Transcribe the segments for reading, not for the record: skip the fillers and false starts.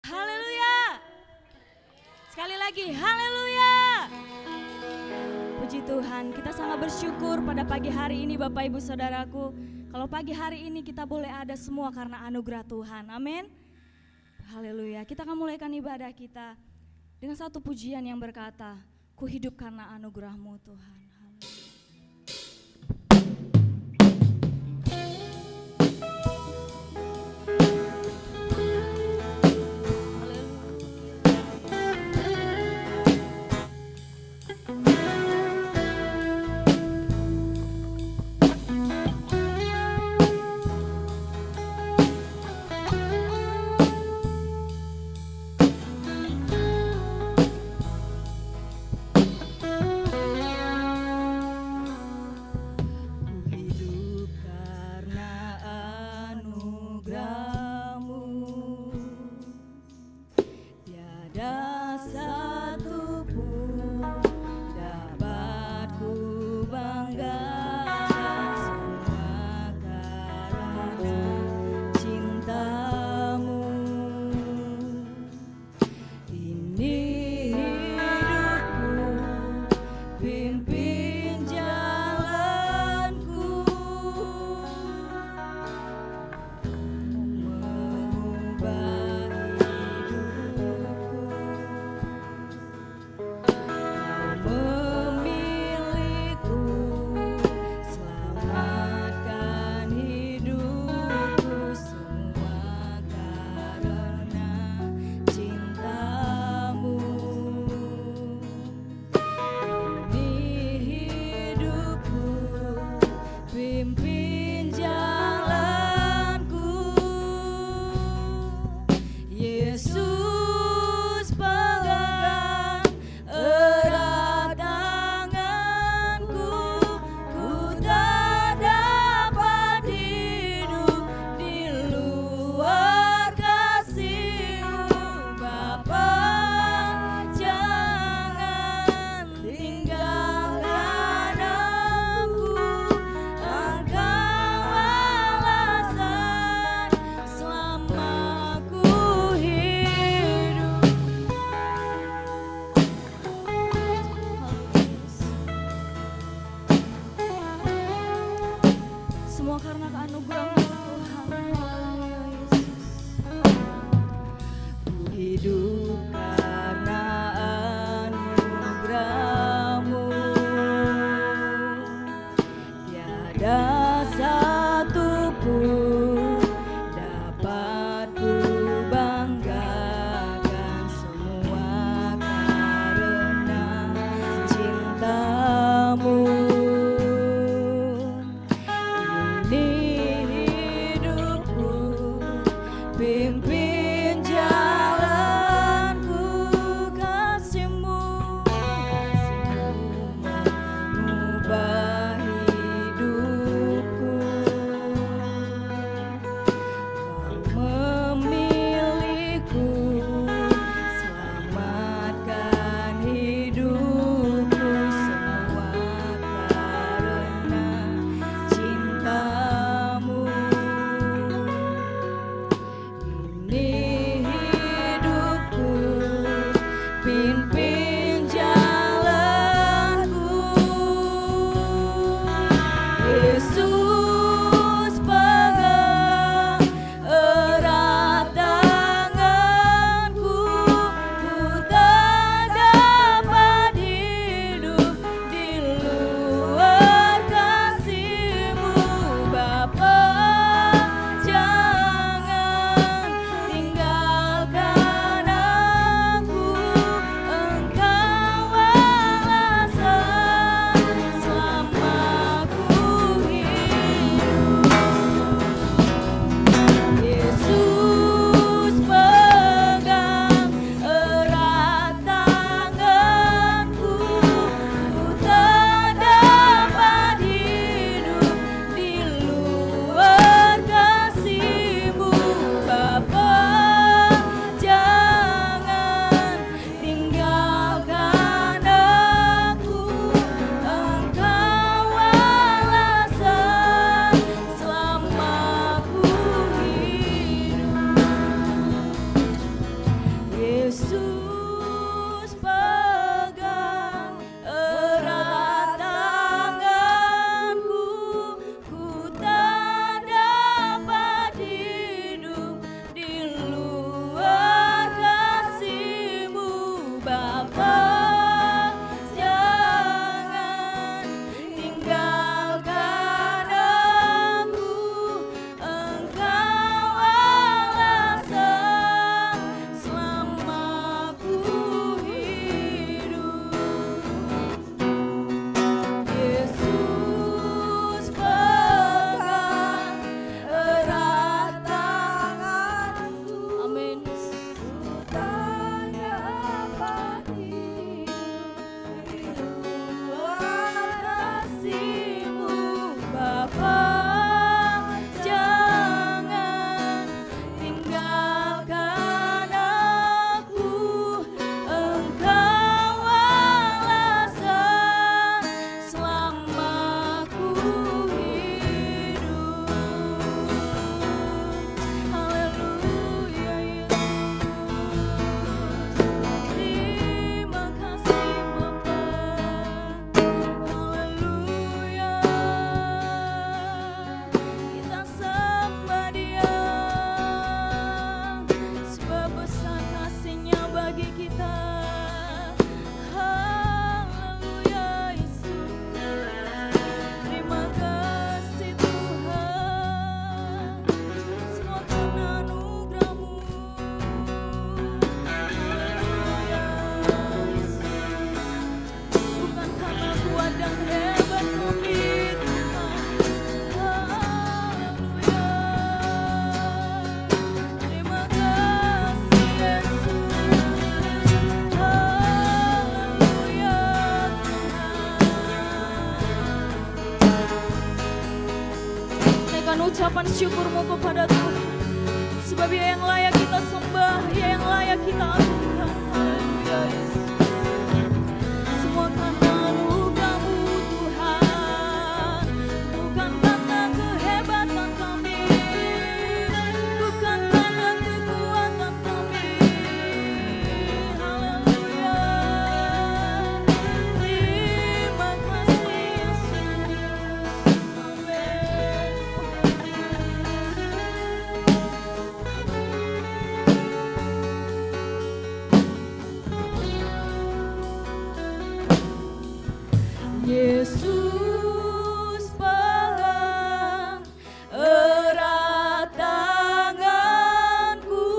Haleluya. Sekali lagi, haleluya. Puji Tuhan, kita sangat bersyukur pada pagi hari ini Bapak Ibu Saudaraku. Kalau pagi hari ini kita boleh ada semua karena anugerah Tuhan, amin. Haleluya, kita akan mulaikan ibadah kita dengan satu pujian yang berkata, ku hidup karena anugerah-Mu Tuhan. ucapan syukurmu kepada Tuhan. Sebab Dia yang layak kita sembah, Dia yang layak kita agungkan. Haleluya Yesus. Semua karena anugerah-Mu Tuhan, bukan karena kehebatan kami, bukan karena kekuatan kami. Haleluya. Terima kasih Yesus. Amin. Yesus pegang erat tanganku,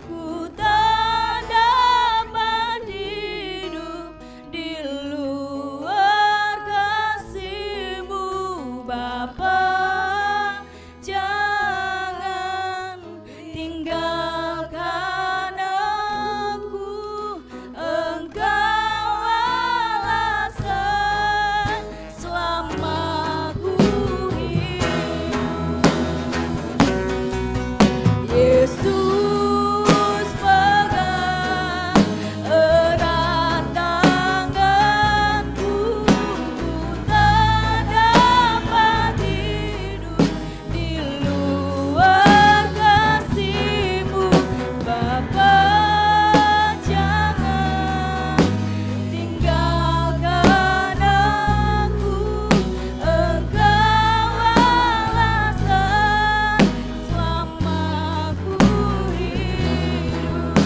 ku tak dapat hidup di luar kasih-Mu Bapa. Jangan tinggalkan aku, Engkau alasan selama ku hidup. Yesus pegang erat tanganku, ku tak dapat hidup di luar kasih-Mu Bapa. Jangan tinggalkan aku, Engkau alasan selama ku hidup.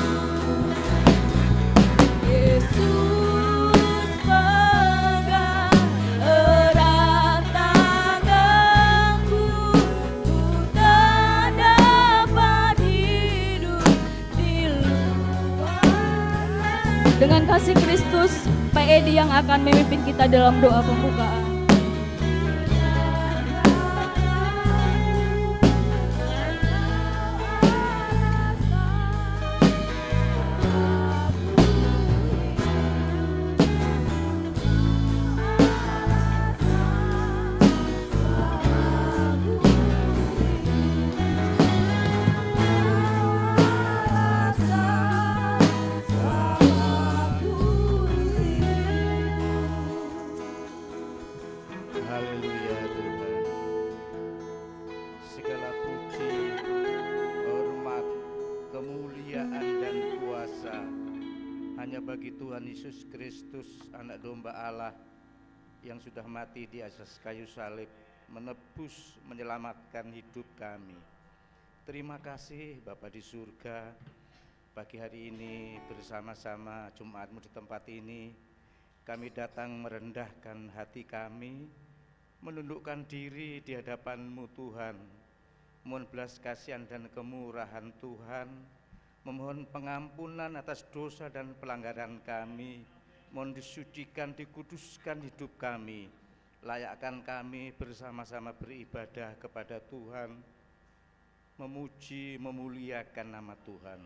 Yesus pegang erat tanganku, ku tak dapat hidup di luar. Dengan kasih Kristus, Pak Edi yang akan memimpin kita dalam doa pembukaan. Haleluya Tuhan. Segala puji, hormat, kemuliaan dan kuasa hanya bagi Tuhan Yesus Kristus, anak domba Allah yang sudah mati di atas kayu salib, menebus, menyelamatkan hidup kami. Terima kasih Bapa di surga, pagi hari ini bersama-sama Jumatmu di tempat ini, kami datang merendahkan hati kami, menundukkan diri di hadapan-Mu Tuhan, mohon belas kasihan dan kemurahan Tuhan, memohon pengampunan atas dosa dan pelanggaran kami, mohon disucikan, dikuduskan hidup kami, layakkan kami bersama-sama beribadah kepada Tuhan, memuji, memuliakan nama Tuhan.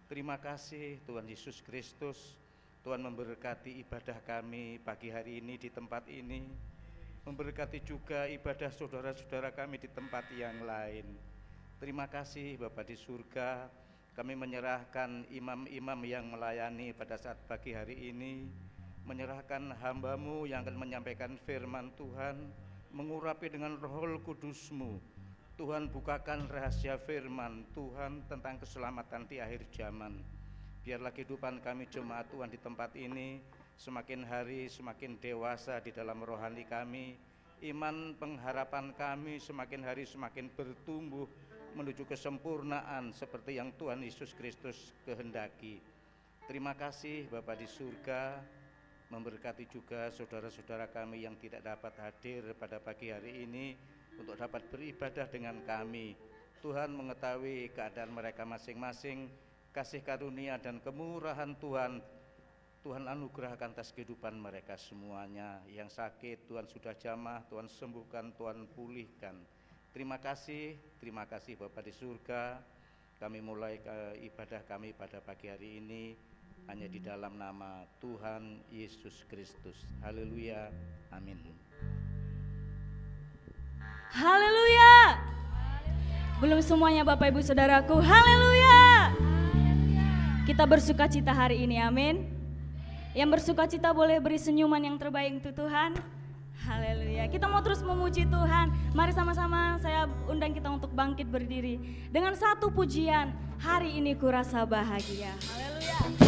Terima kasih Tuhan Yesus Kristus. Tuhan memberkati ibadah kami pagi hari ini di tempat ini, memberkati juga ibadah saudara-saudara kami di tempat yang lain. Terima kasih Bapa di surga, kami menyerahkan imam-imam yang melayani pada saat pagi hari ini, menyerahkan hamba-Mu yang akan menyampaikan firman Tuhan, mengurapi dengan Roh Kudus-Mu. Tuhan, bukakan rahasia firman Tuhan tentang keselamatan di akhir zaman. Biarlah kehidupan kami jemaat Tuhan di tempat ini semakin hari semakin dewasa di dalam rohani kami, iman pengharapan kami semakin hari semakin bertumbuh menuju kesempurnaan seperti yang Tuhan Yesus Kristus kehendaki. Terima kasih Bapa di surga, memberkati juga saudara-saudara kami yang tidak dapat hadir pada pagi hari ini untuk dapat beribadah dengan kami. Tuhan mengetahui keadaan mereka masing-masing, kasih karunia dan kemurahan Tuhan anugerahkan atas kehidupan mereka semuanya. Yang sakit Tuhan sudah jamah, Tuhan sembuhkan, Tuhan pulihkan. Terima kasih Bapa di surga. Kami mulai ibadah kami pada pagi hari ini hanya di dalam nama Tuhan Yesus Kristus. Haleluya, amin. Haleluya. Belum semuanya Bapak Ibu Saudaraku. Haleluya. Kita bersuka cita hari ini, amin. Yang bersuka cita boleh beri senyuman yang terbaik untuk Tuhan. Haleluya. Kita mau terus memuji Tuhan. Mari sama-sama saya undang kita untuk bangkit berdiri dengan satu pujian. Hari ini ku rasa bahagia. Haleluya.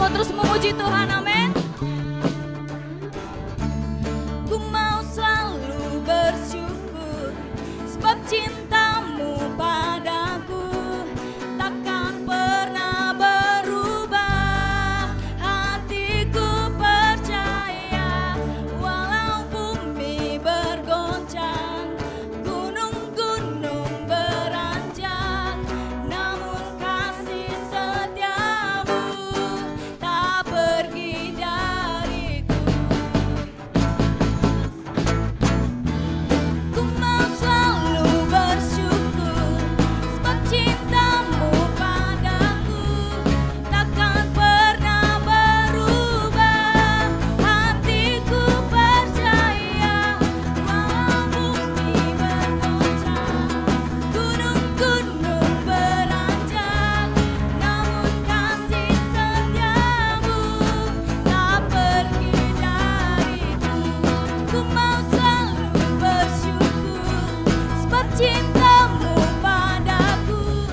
mau terus memuji Tuhan, amin. Ku mau selalu bersyukur sebab cintamu padaku takkan pernah cintamu padaku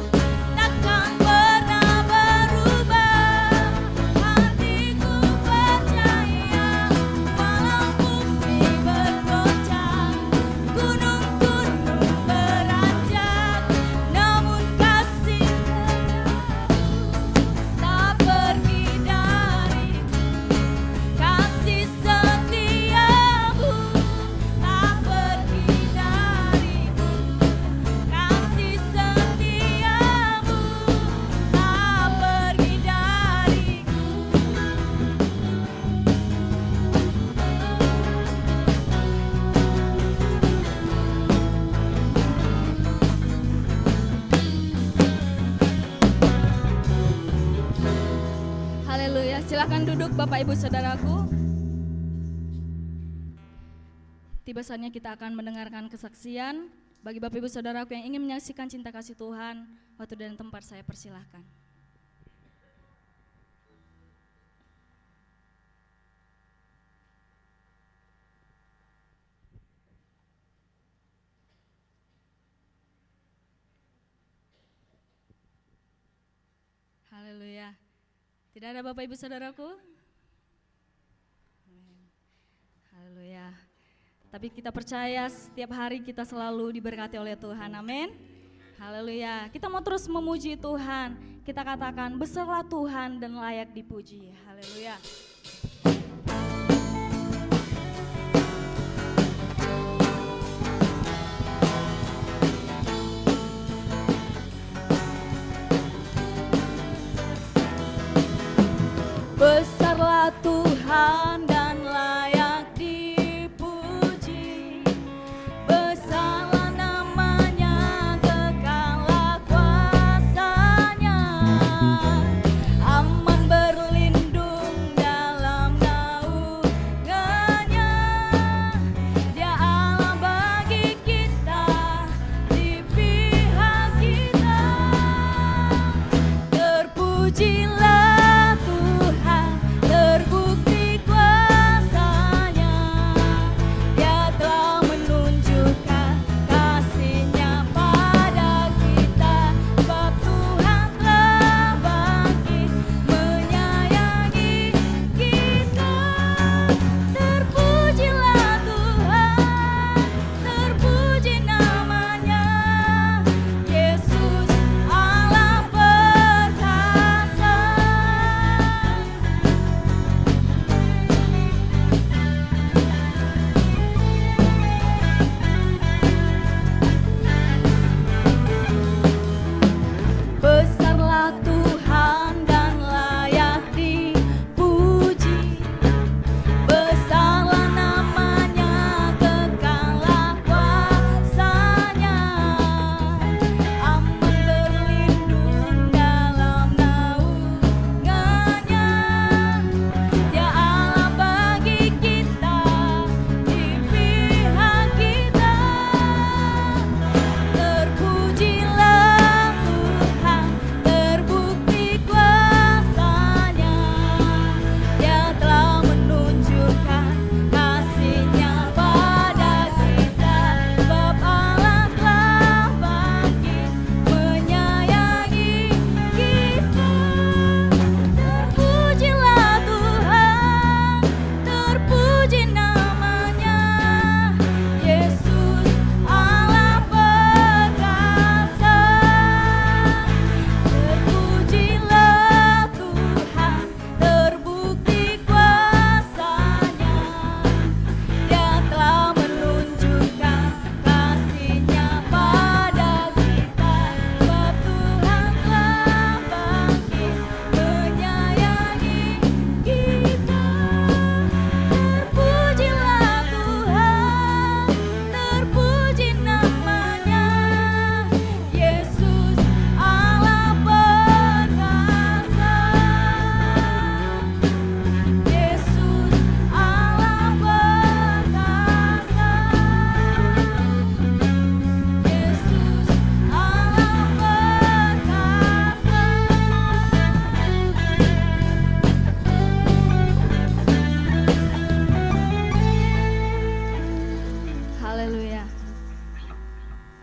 takkan pernah berubah. Hatiku percaya walau bumi bergoncang, gunung-gunung beranjak, namun kasih tak pergi dariku. Kasih setiamu tak pergi dariku. Kasih setiamu tak pergi dariku. Haleluya, silakan duduk Bapak Ibu Saudaraku. Tiba saatnya kita akan mendengarkan kesaksian. Bagi Bapak Ibu Saudaraku yang ingin menyaksikan cinta kasih Tuhan, waktu dan tempat saya persilahkan. Haleluya. Tidak ada Bapak Ibu Saudaraku? Haleluya. Tapi kita percaya setiap hari kita selalu diberkati oleh Tuhan, amin. Haleluya. Kita mau terus memuji Tuhan. Kita katakan besarlah Tuhan dan layak dipuji. Haleluya. Besarlah Tuhan dan layak dipuji. Besarlah namanya, kekallah kuasanya. Aman berlindung dalam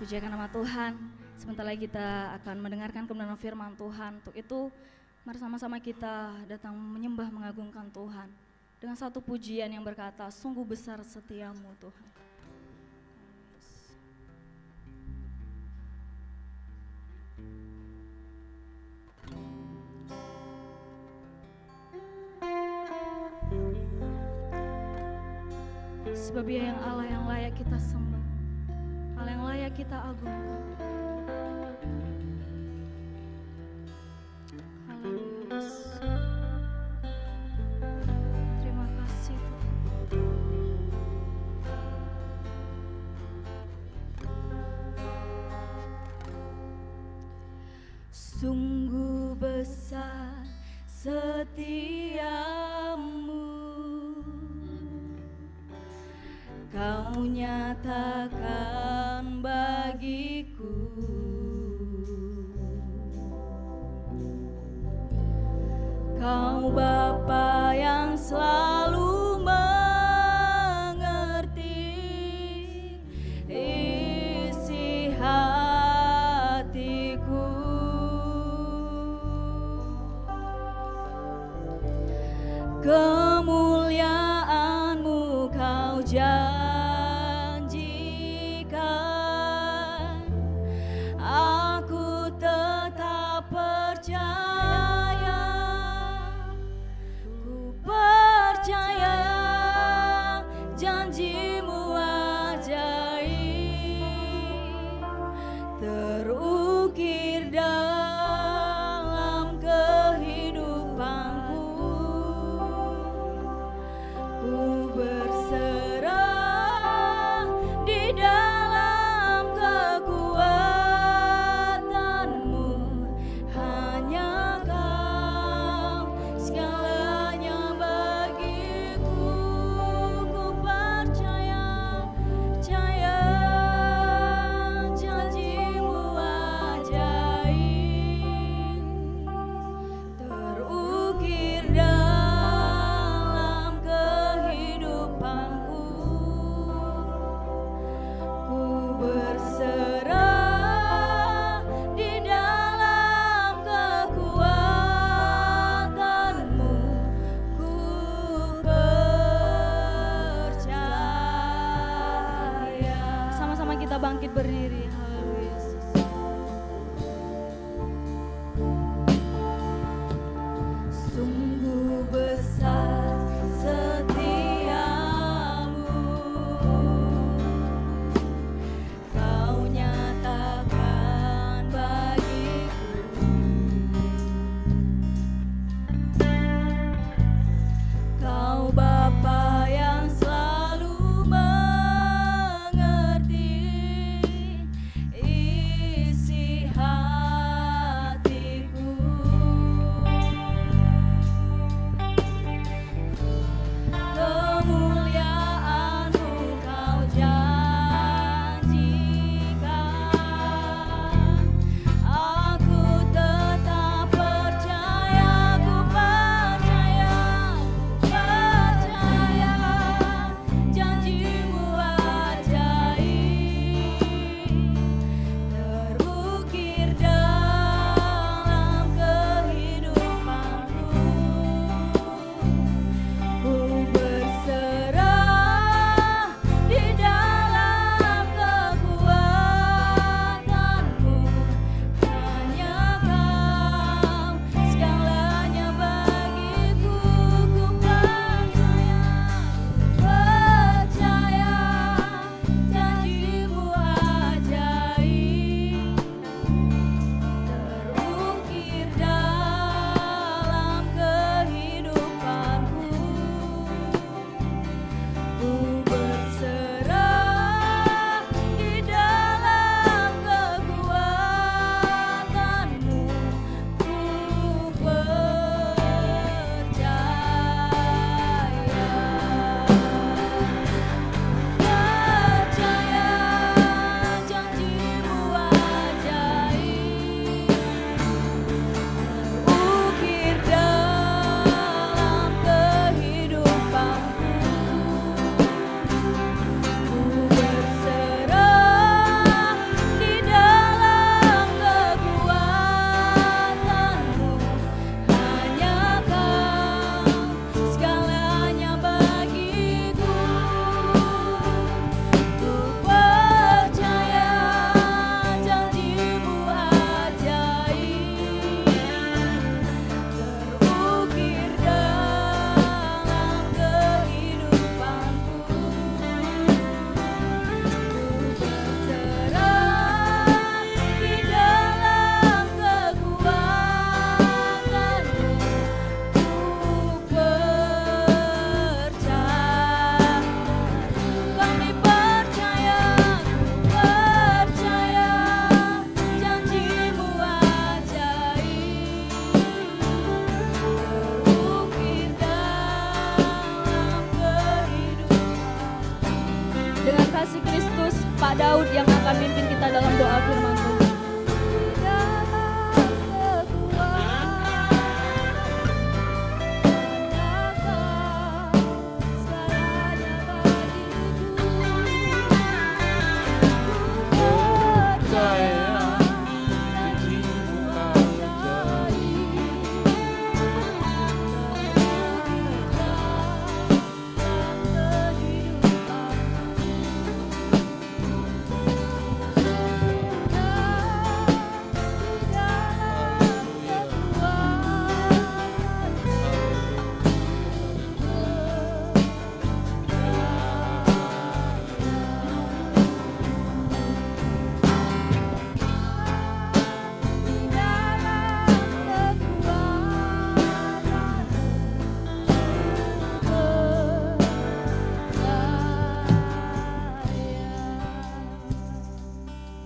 Pujikan nama Tuhan. Sebentar lagi kita akan mendengarkan kebenaran firman Tuhan. Untuk itu, mari sama-sama kita datang menyembah mengagungkan Tuhan dengan satu pujian yang berkata, sungguh besar setiamu Tuhan. Sebab Dia yang Allah yang layak kita sembah, Allah yang layak kita agungkan. Haleluya. Terima kasih Tuhan. Sungguh besar setiamu, Kau nyatakan bagiku. Kau Bapa yang selalu mengerti isi hatiku. Kemuliaan-Mu Kau janjikan, aku tetap percaya, ku percaya janji-Mu ajaib terukir dalam kehidupanku. Ku berserah di dalam kekuatan-Mu, hanya Kau segalanya bagiku. Ku percaya janji-Mu ajaib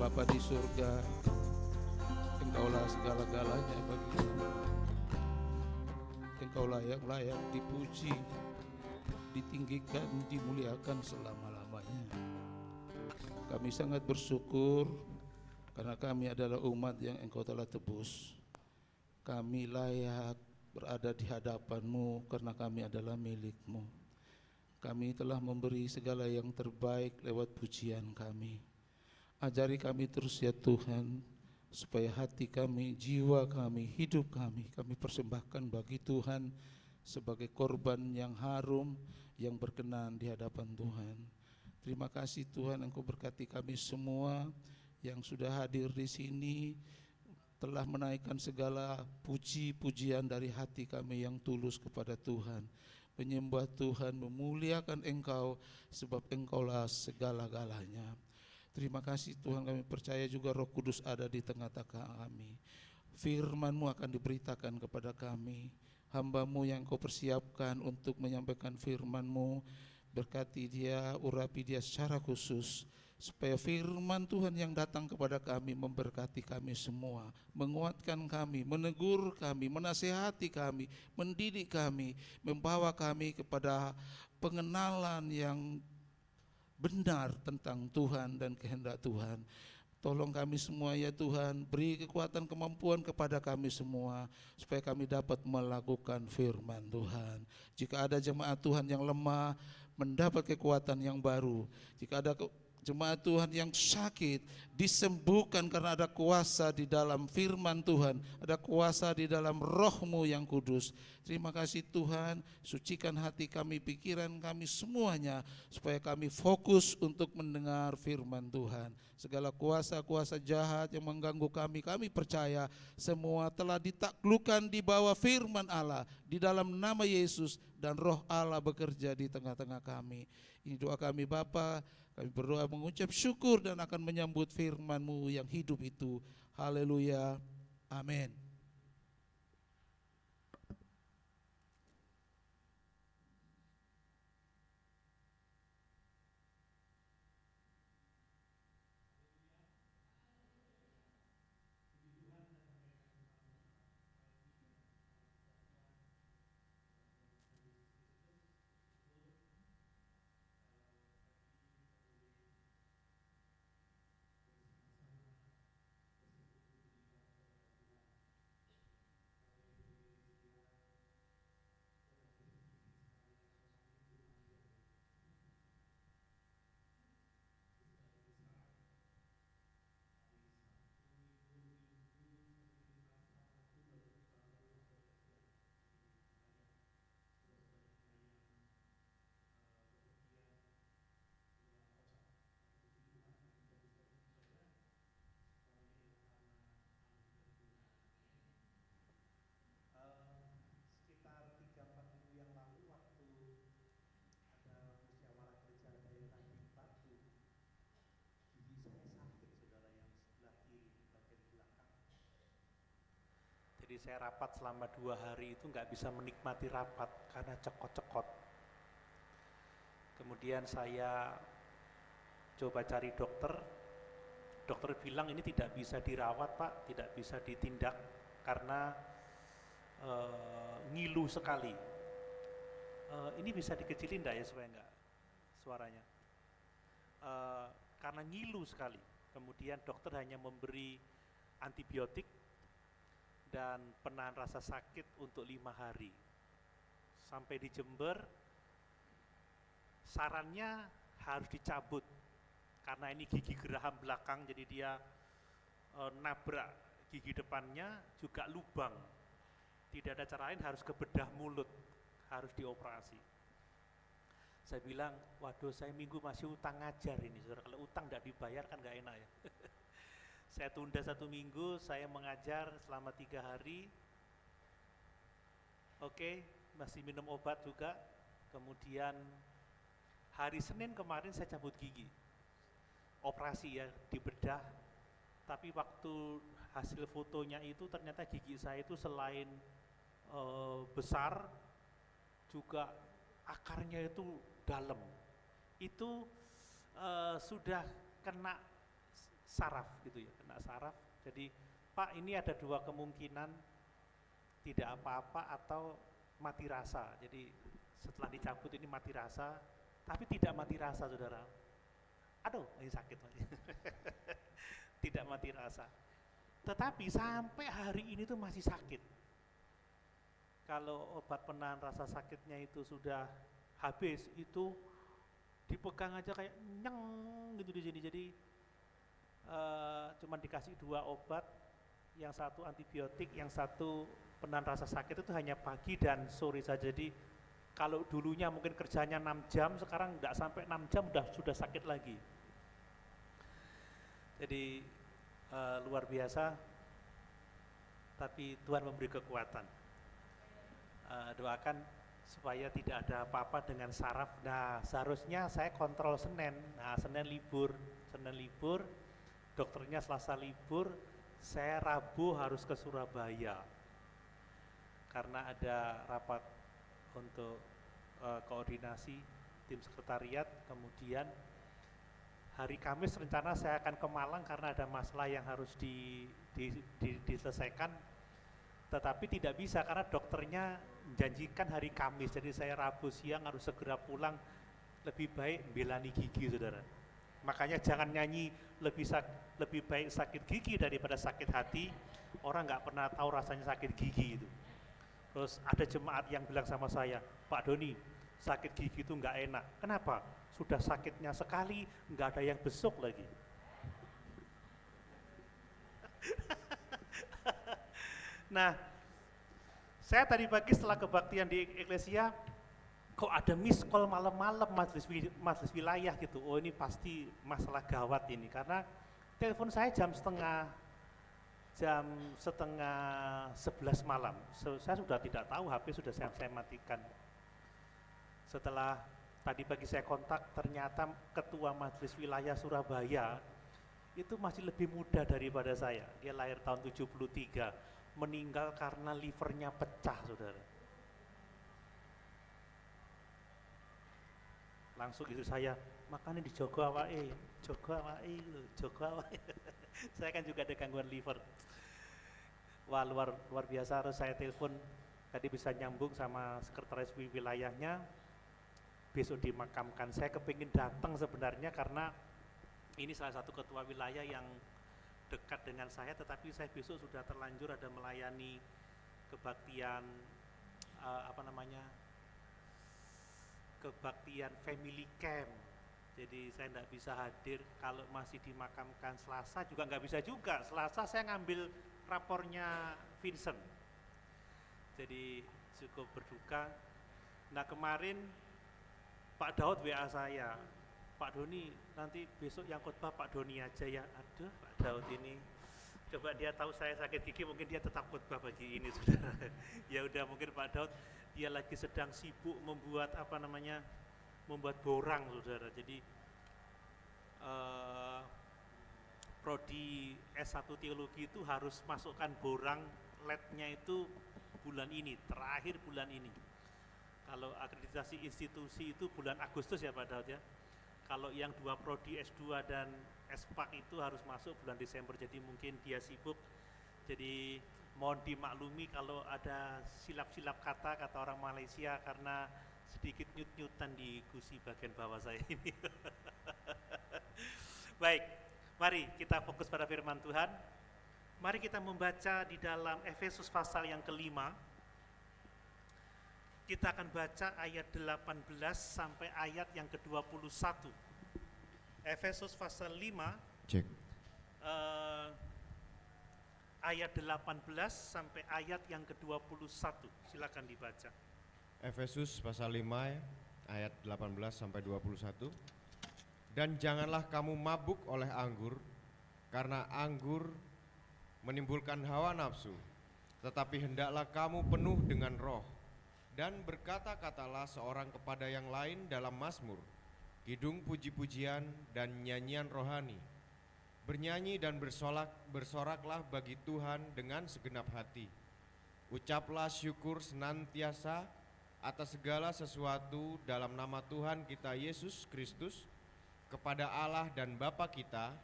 Bapa di surga, Engkaulah segala-galanya bagi kami. Engkaulah yang layak dipuji, ditinggikan, dimuliakan selama-lamanya. Kami sangat bersyukur karena kami adalah umat yang Engkau telah tebus. Kami layak berada di hadapan-Mu karena kami adalah milik-Mu. Kami telah memberi segala yang terbaik lewat pujian kami. Ajari kami terus ya Tuhan, supaya hati kami, jiwa kami, hidup kami persembahkan bagi Tuhan sebagai korban yang harum, yang berkenan di hadapan Tuhan. Terima kasih Tuhan, Engkau berkati kami semua yang sudah hadir di sini, telah menaikkan segala puji-pujian dari hati kami yang tulus kepada Tuhan, menyembah Tuhan, memuliakan Engkau, sebab Engkaulah segala-galanya. Terima kasih Tuhan, kami percaya juga Roh Kudus ada di tengah-tengah kami. Firman-Mu akan diberitakan kepada kami. Hamba-Mu yang Kau persiapkan untuk menyampaikan firman-Mu, berkati dia, urapi dia secara khusus, supaya firman Tuhan yang datang kepada kami memberkati kami semua, menguatkan kami, menegur kami, menasihati kami, mendidik kami, membawa kami kepada pengenalan yang benar tentang Tuhan dan kehendak Tuhan. Tolong kami semua ya Tuhan, beri kekuatan kemampuan kepada kami semua, supaya kami dapat melakukan firman Tuhan. Jika ada jemaat Tuhan yang lemah, mendapat kekuatan yang baru. Jika ada jemaat Tuhan yang sakit, disembuhkan karena ada kuasa di dalam firman Tuhan, ada kuasa di dalam Roh-Mu yang kudus. Terima kasih Tuhan, sucikan hati kami, pikiran kami semuanya, supaya kami fokus untuk mendengar firman Tuhan. Segala kuasa-kuasa jahat yang mengganggu kami, kami percaya semua telah ditaklukkan di bawah firman Allah, di dalam nama Yesus, dan Roh Allah bekerja di tengah-tengah kami. Ini doa kami Bapa. Kami berdoa mengucap syukur dan akan menyambut firman-Mu yang hidup itu. Haleluya. Amin. Sekitar 3-4 minggu yang lalu, waktu ada musyawarah kerja daerah di Batu, gigi saya sakit saudara, yang sebelah kiri bagian belakang. Jadi saya rapat selama 2 hari itu nggak bisa menikmati rapat karena cekot-cekot. Kemudian saya coba cari dokter. Dokter bilang ini tidak bisa dirawat Pak, tidak bisa ditindak karena ngilu sekali. Ini bisa dikecilin enggak ya supaya enggak suaranya? Karena ngilu sekali. Kemudian dokter hanya memberi antibiotik dan penahan rasa sakit untuk 5 hari. Sampai di Jember, sarannya harus dicabut karena ini gigi geraham belakang, jadi dia nabrak gigi depannya juga lubang. Tidak ada cara lain, harus ke bedah mulut, harus dioperasi. Saya bilang, waduh saya minggu masih utang ngajar ini, saudara. Kalau utang nggak dibayar kan nggak enak ya. Saya tunda 1 minggu, saya mengajar selama 3 hari. Oke, masih minum obat juga. Kemudian hari Senin kemarin saya cabut gigi. Operasi ya, dibedah. Tapi waktu hasil fotonya itu ternyata gigi saya itu selain besar, juga akarnya itu dalam. Itu sudah kena saraf gitu ya, kena saraf. Jadi Pak, ini ada dua kemungkinan, tidak apa-apa atau mati rasa. Jadi setelah dicabut ini mati rasa, tapi tidak mati rasa saudara. Aduh, ini sakit lagi. Tidak mati rasa. Tetapi sampai hari ini tuh masih sakit. Kalau obat penahan rasa sakitnya itu sudah habis, itu dipegang aja kayak nyeng gitu di sini. Jadi cuman dikasih 2 obat, yang satu antibiotik, yang satu penahan rasa sakit itu hanya pagi dan sore saja. Jadi kalau dulunya mungkin kerjanya 6 jam, sekarang enggak sampai 6 jam sudah sakit lagi. Jadi luar biasa, tapi Tuhan memberi kekuatan. Doakan supaya tidak ada apa-apa dengan saraf. Nah, seharusnya saya kontrol Senin. Nah, Senin libur, dokternya Selasa libur, saya Rabu harus ke Surabaya karena ada rapat untuk koordinasi tim sekretariat. Kemudian hari Kamis rencana saya akan ke Malang karena ada masalah yang harus diselesaikan, tetapi tidak bisa karena dokternya menjanjikan hari Kamis. Jadi saya Rabu siang harus segera pulang. Lebih baik belani gigi, saudara. Makanya jangan nyanyi lebih baik sakit gigi daripada sakit hati. Orang nggak pernah tahu rasanya sakit gigi itu. Terus ada jemaat yang bilang sama saya, Pak Doni, sakit gigi itu nggak enak. Kenapa? Sudah sakitnya sekali, nggak ada yang besuk lagi. Nah, saya tadi pagi setelah kebaktian di Eklesia, kok ada miss call malam-malam majelis wilayah gitu. Oh, ini pasti masalah gawat ini, karena telepon saya jam setengah 11 malam. Saya sudah tidak tahu, HP sudah saya matikan. Setelah tadi pagi saya kontak, ternyata ketua majelis wilayah Surabaya itu masih lebih muda daripada saya. Dia lahir tahun 73, meninggal karena livernya pecah, saudara. Langsung itu saya, makanya dijogo awake, jogo awake. Saya kan juga ada gangguan liver. Wah, luar biasa. Harus saya telepon, tadi bisa nyambung sama sekretaris wilayahnya, besok dimakamkan. Saya kepingin datang sebenarnya karena ini salah satu ketua wilayah yang dekat dengan saya, tetapi saya besok sudah terlanjur ada melayani kebaktian kebaktian family camp. Jadi saya tidak bisa hadir. Kalau masih dimakamkan Selasa juga nggak bisa juga. Selasa saya ngambil rapornya Vincent. Jadi cukup berduka. Nah, kemarin Pak Daud WA saya, Pak Doni, nanti besok yang khotbah Pak Doni aja ya. Aduh, Pak Daud ini, coba dia tahu saya sakit gigi, mungkin dia tetap khotbah pagi ini, saudara. Ya udah, mungkin Pak Daud dia lagi sedang sibuk membuat membuat borang, saudara. Jadi prodi S1 teologi itu harus masukkan borang, LED-nya itu bulan ini, terakhir bulan ini. Kalau akreditasi institusi itu bulan Agustus ya Pak Daud ya. Kalau yang 2 prodi S2 dan S4 itu harus masuk bulan Desember, jadi mungkin dia sibuk. Jadi mohon dimaklumi kalau ada silap-silap kata orang Malaysia karena sedikit nyut-nyutan di gusi bagian bawah saya ini. Baik, mari kita fokus pada firman Tuhan. Mari kita membaca di dalam Efesus pasal yang kelima. Kita akan baca ayat 18 sampai ayat yang ke-21. Efesus pasal 5. Cek. Ayat 18 sampai ayat yang ke-21. Silakan dibaca. Efesus pasal 5 ayat 18 sampai 21. Dan janganlah kamu mabuk oleh anggur, karena anggur menimbulkan hawa nafsu, tetapi hendaklah kamu penuh dengan roh. Dan berkata-katalah seorang kepada yang lain dalam mazmur, kidung puji-pujian dan nyanyian rohani. Bernyanyi dan bersoraklah bagi Tuhan dengan segenap hati. Ucaplah syukur senantiasa atas segala sesuatu dalam nama Tuhan kita Yesus Kristus kepada Allah dan Bapa kita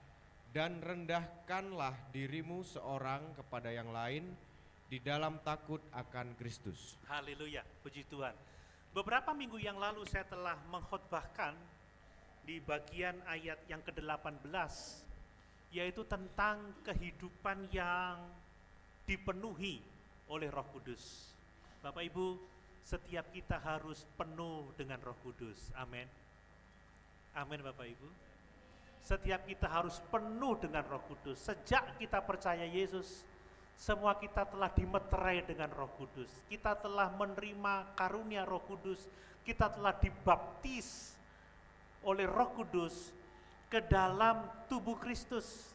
dan rendahkanlah dirimu seorang kepada yang lain di dalam takut akan Kristus. Haleluya, puji Tuhan. Beberapa minggu yang lalu saya telah mengkhotbahkan di bagian ayat yang ke-18, yaitu tentang kehidupan yang dipenuhi oleh Roh Kudus. Bapak Ibu, setiap kita harus penuh dengan Roh Kudus. Amin. Amin Bapak Ibu. Setiap kita harus penuh dengan Roh Kudus. Sejak kita percaya Yesus, semua kita telah dimeterai dengan Roh Kudus. Kita telah menerima karunia Roh Kudus. Kita telah dibaptis oleh Roh Kudus ke dalam tubuh Kristus.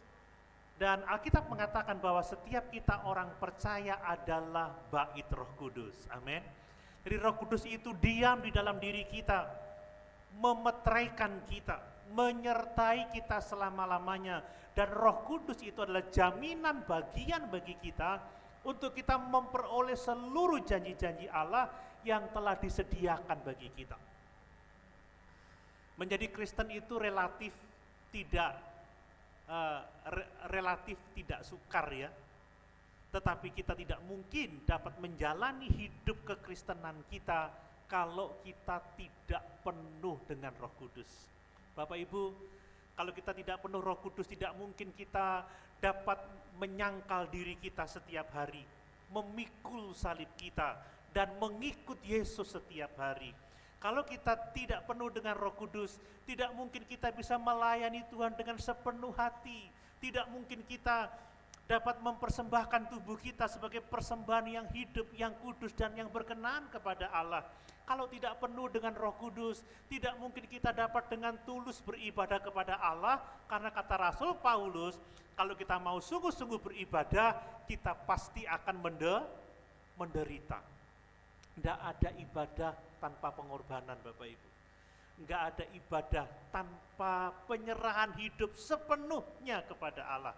Dan Alkitab mengatakan bahwa setiap kita orang percaya adalah bait Roh Kudus. Amin. Jadi Roh Kudus itu diam di dalam diri kita, memeteraikan kita, menyertai kita selama-lamanya. Dan Roh Kudus itu adalah jaminan bagian bagi kita untuk kita memperoleh seluruh janji-janji Allah yang telah disediakan bagi kita. Menjadi Kristen itu relatif tidak sukar ya. Tetapi kita tidak mungkin dapat menjalani hidup kekristenan kita kalau kita tidak penuh dengan Roh Kudus. Bapak Ibu, kalau kita tidak penuh Roh Kudus, tidak mungkin kita dapat menyangkal diri kita setiap hari, memikul salib kita, dan mengikut Yesus setiap hari. Kalau kita tidak penuh dengan Roh Kudus, tidak mungkin kita bisa melayani Tuhan dengan sepenuh hati. Tidak mungkin kita dapat mempersembahkan tubuh kita sebagai persembahan yang hidup, yang kudus, dan yang berkenan kepada Allah. Kalau tidak penuh dengan Roh Kudus, tidak mungkin kita dapat dengan tulus beribadah kepada Allah, karena kata Rasul Paulus, kalau kita mau sungguh-sungguh beribadah, kita pasti akan menderita. Tidak ada ibadah tanpa pengorbanan Bapak Ibu. Enggak ada ibadah tanpa penyerahan hidup sepenuhnya kepada Allah.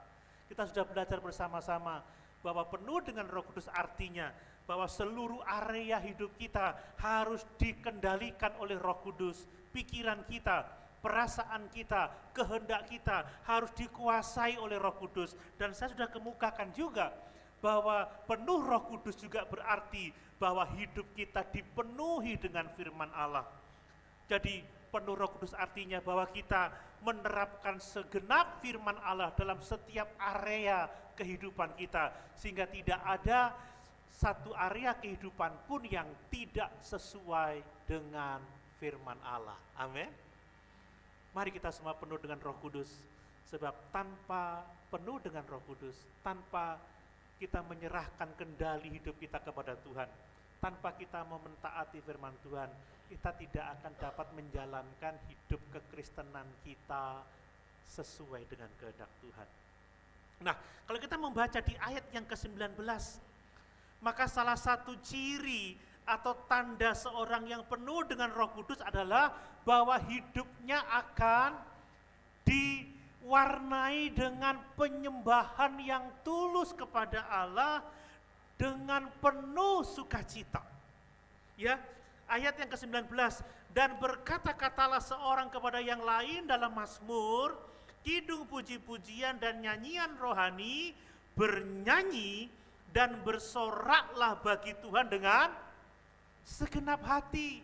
Kita sudah belajar bersama-sama bahwa penuh dengan Roh Kudus artinya bahwa seluruh area hidup kita harus dikendalikan oleh Roh Kudus. Pikiran kita, perasaan kita, kehendak kita harus dikuasai oleh Roh Kudus. Dan saya sudah kemukakan juga bahwa penuh Roh Kudus juga berarti bahwa hidup kita dipenuhi dengan firman Allah. Jadi penuh Roh Kudus artinya bahwa kita menerapkan segenap firman Allah dalam setiap area kehidupan kita, sehingga tidak ada satu area kehidupan pun yang tidak sesuai dengan firman Allah. Amin. Mari kita semua penuh dengan Roh Kudus, sebab tanpa penuh dengan Roh Kudus, tanpa kita menyerahkan kendali hidup kita kepada Tuhan, tanpa kita mau mentaati firman Tuhan, kita tidak akan dapat menjalankan hidup kekristenan kita sesuai dengan kehendak Tuhan. Nah, kalau kita membaca di ayat yang ke-19, maka salah satu ciri atau tanda seorang yang penuh dengan Roh Kudus adalah bahwa hidupnya akan diwarnai dengan penyembahan yang tulus kepada Allah dengan penuh sukacita. Ya, ayat yang ke-19, dan berkata-katalah seorang kepada yang lain dalam mazmur, kidung puji-pujian dan nyanyian rohani, bernyanyi dan bersoraklah bagi Tuhan dengan segenap hati.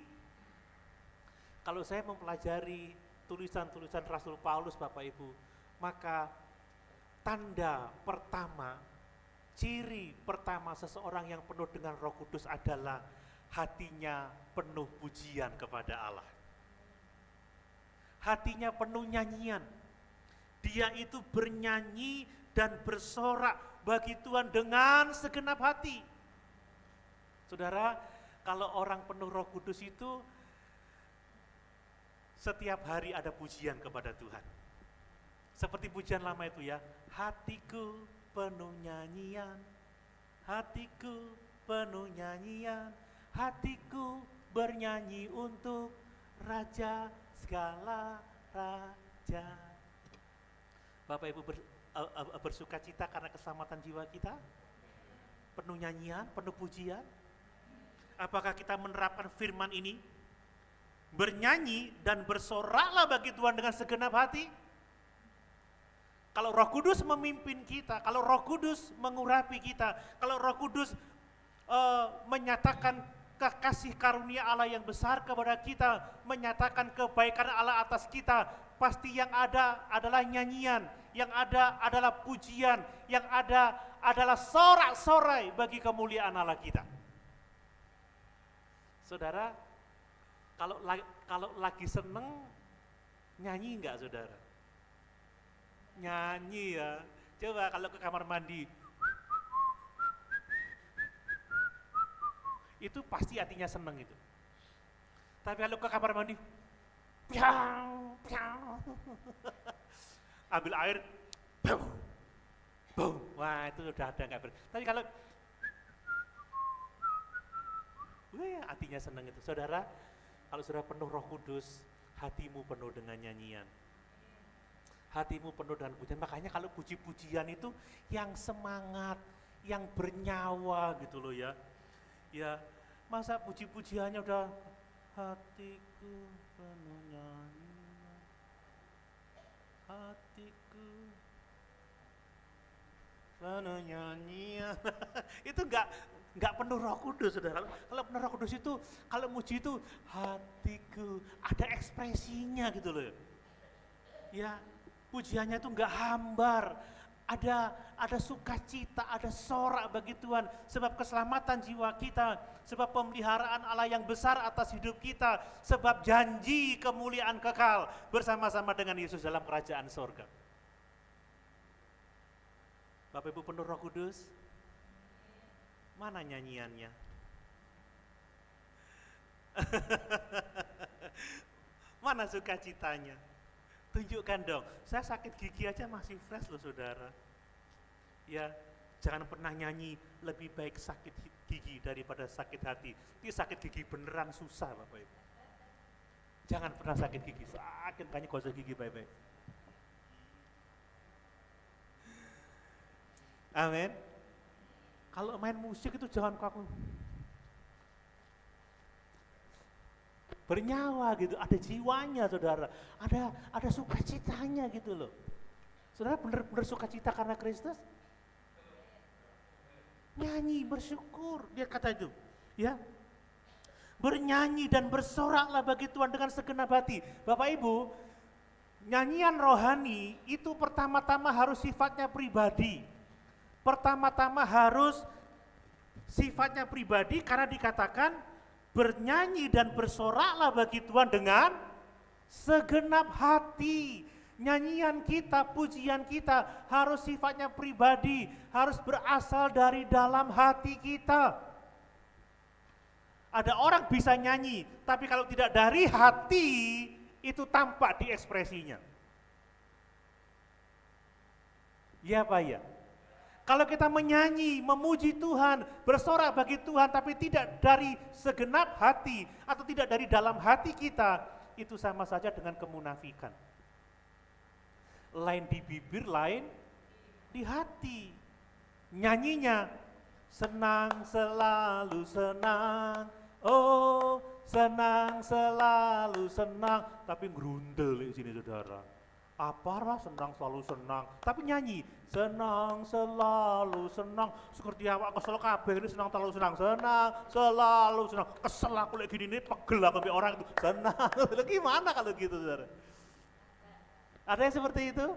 Kalau saya mempelajari tulisan-tulisan Rasul Paulus Bapak Ibu, maka tanda pertama, ciri pertama seseorang yang penuh dengan Roh Kudus adalah hatinya penuh pujian kepada Allah. Hatinya penuh nyanyian. Dia itu bernyanyi dan bersorak bagi Tuhan dengan segenap hati. Saudara, kalau orang penuh Roh Kudus itu setiap hari ada pujian kepada Tuhan. Seperti pujian lama itu ya, hatiku penuh nyanyian, hatiku penuh nyanyian, hatiku bernyanyi untuk Raja segala raja. Bapak Ibu bersuka cita karena keselamatan jiwa kita? Penuh nyanyian, penuh pujian? Apakah kita menerapkan firman ini? Bernyanyi dan bersoraklah bagi Tuhan dengan segenap hati? Kalau Roh Kudus memimpin kita, kalau Roh Kudus mengurapi kita, kalau Roh Kudus menyatakan kasih karunia Allah yang besar kepada kita, menyatakan kebaikan Allah atas kita, pasti yang ada adalah nyanyian, yang ada adalah pujian, yang ada adalah sorak-sorai bagi kemuliaan Allah kita. Saudara, kalau lagi seneng, nyanyi enggak saudara? Nyanyi ya. Coba kalau ke kamar mandi, itu pasti hatinya seneng itu. Tapi kalau ke kamar mandi, piang, piang, ambil air, boom, boom, wah itu udah ada nggak ber. Tapi kalau, wah hatinya seneng itu. Saudara, kalau saudara penuh Roh Kudus, hatimu penuh dengan nyanyian. Hatimu penuh dengan pujian. Makanya kalau puji-pujian itu yang semangat, yang bernyawa gitu loh ya. Ya, masa puji-pujiannya udah hatiku penuh nyanyian, hatiku penuh nyanyian. Itu enggak penuh Roh Kudus, saudara. Kalau penuh Roh Kudus itu, kalau muji itu hatiku, ada ekspresinya gitu loh. Ya, pujiannya itu enggak hambar, ada sukacita, ada sorak bagi Tuhan, sebab keselamatan jiwa kita, sebab pemeliharaan Allah yang besar atas hidup kita, sebab janji kemuliaan kekal bersama-sama dengan Yesus dalam kerajaan sorga. Bapak Ibu penuh Roh Kudus, mana nyanyiannya? Mana sukacitanya? Tunjukkan dong. Saya sakit gigi aja masih fresh loh saudara. Ya, jangan pernah nyanyi lebih baik sakit gigi daripada sakit hati. Ini sakit gigi beneran susah Bapak Ibu. Jangan pernah sakit gigi, sakit banyak gosok gigi baik-baik. Amin. Kalau main musik itu jangan kaku. Bernyawa gitu, ada jiwanya saudara, ada sukacitanya gitu loh. Saudara benar-benar sukacita karena Kristus? Nyanyi, bersyukur, dia kata itu, ya. Bernyanyi dan bersoraklah bagi Tuhan dengan segenap hati. Bapak Ibu, nyanyian rohani itu pertama-tama harus sifatnya pribadi. Pertama-tama harus sifatnya pribadi karena dikatakan bernyanyi dan bersoraklah bagi Tuhan dengan segenap hati. Nyanyian kita, pujian kita harus sifatnya pribadi, harus berasal dari dalam hati kita. Ada orang bisa nyanyi, tapi kalau tidak dari hati, itu tampak di ekspresinya. Ya Pak ya? Kalau kita menyanyi, memuji Tuhan, bersorak bagi Tuhan, tapi tidak dari segenap hati, atau tidak dari dalam hati kita, itu sama saja dengan kemunafikan. Lain di bibir, lain di hati. Nyanyinya, senang selalu senang, oh senang selalu senang, tapi ngerundel di sini saudara. Apalah senang selalu senang, tapi nyanyi senang selalu senang, seperti awak kesel kabeh ini senang selalu senang, senang selalu senang. Kesel aku lagi gini, pegel aku sampai orang itu senang. Gimana kalau gitu saudara? Ada yang seperti itu?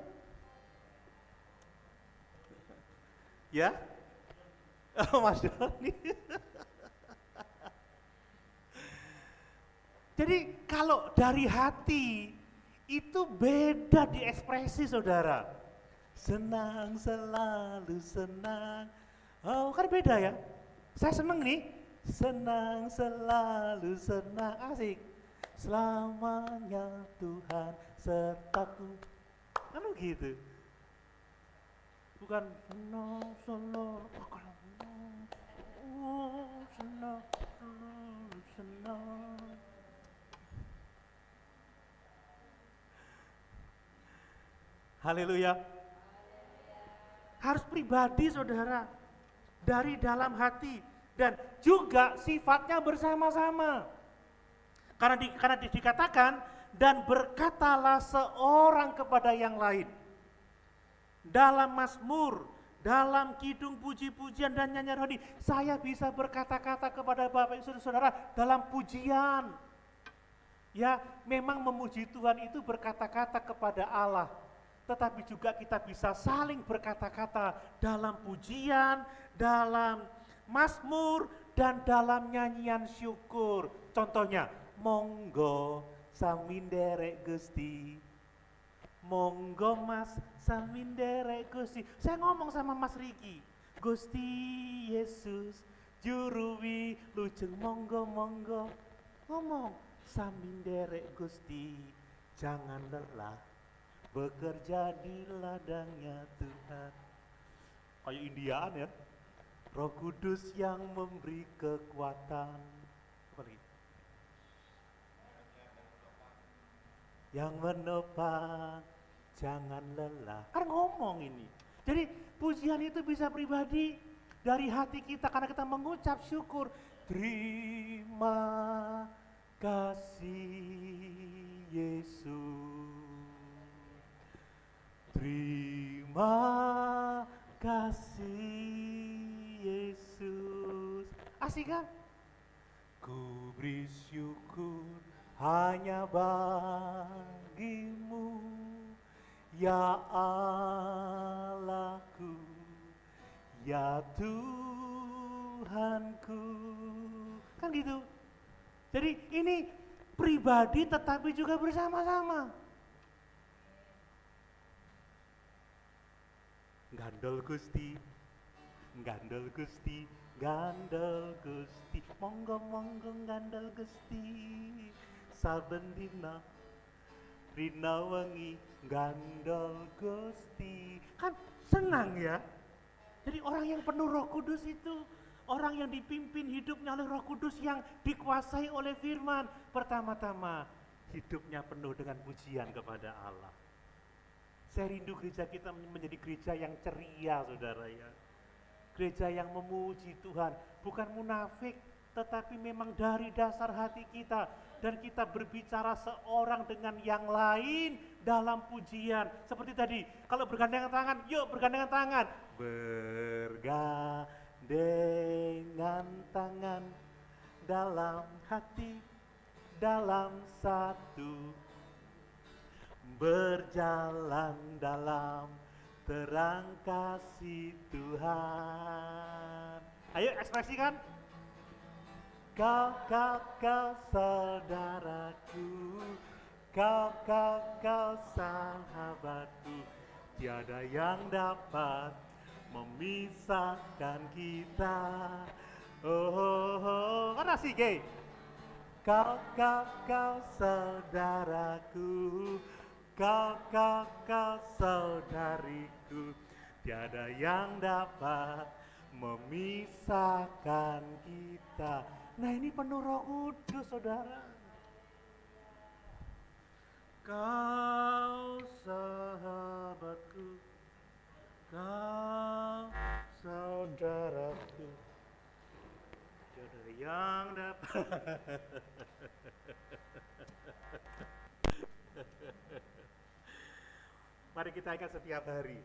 Ya? Oh, Mas Doni. Jadi kalau dari hati itu beda di ekspresi saudara. Senang selalu senang. Oh kan beda ya. Saya senang nih. Senang selalu senang. Asik. Selamanya Tuhan sertaku. Kan gitu. Bukan senang selalu senang senang. Haleluya. Harus pribadi saudara, dari dalam hati, dan juga sifatnya bersama-sama. Karena dikatakan, dan berkatalah seorang kepada yang lain. dalam mazmur, dalam kidung puji-pujian dan nyanyian rohani, saya bisa berkata-kata kepada Bapak Ibu Saudara dalam pujian. Ya, memang memuji Tuhan itu berkata-kata kepada Allah, tetapi juga kita bisa saling berkata-kata dalam pujian, dalam mazmur, dan dalam nyanyian syukur. Contohnya, monggo saminderek Gusti, monggo Mas saminderek Gusti. Saya ngomong sama Mas Riki, Gusti Yesus juru wilujeng, monggo monggo. Ngomong, saminderek Gusti, jangan lelah bekerja di ladangnya Tuhan. Kayak Indiaan ya. Roh Kudus yang memberi kekuatan. Apa lagi? Yang menopang, jangan lelah. Kan ngomong ini. Jadi pujian itu bisa pribadi dari hati kita karena kita mengucap syukur. Terima kasih Yesus. Terima kasih Yesus. Asik kan? Ku beri syukur hanya bagimu, ya Allahku, ya Tuhanku. Kan gitu. Jadi ini pribadi tetapi juga bersama-sama. Gandol Gusti, gandol Gusti, gandol Gusti, monggo monggo gandol Gusti, saben dina rina wengi gandol Gusti. Kan senang ya. Jadi orang yang penuh Roh Kudus itu orang yang dipimpin hidupnya oleh Roh Kudus, yang dikuasai oleh firman. Pertama-tama hidupnya penuh dengan pujian kepada Allah. Saya rindu gereja kita menjadi gereja yang ceria, saudara ya. Gereja yang memuji Tuhan, bukan munafik, tetapi memang dari dasar hati kita. Dan kita berbicara seorang dengan yang lain dalam pujian. Seperti tadi, kalau bergandengan tangan, yuk bergandengan tangan. Bergandengan tangan dalam hati, dalam satu, berjalan dalam terang kasih Tuhan. Ayo ekspresikan. Kau saudaraku, kau sahabatku, tiada yang dapat memisahkan kita. Oh, kan asik gay. Kau saudaraku, kau saudariku, tiada yang dapat memisahkan kita. Nah ini penuh Roh Kudus, saudara. Kau sahabatku, kau saudaraku, tiada yang dapat. Mari kita ingat setiap hari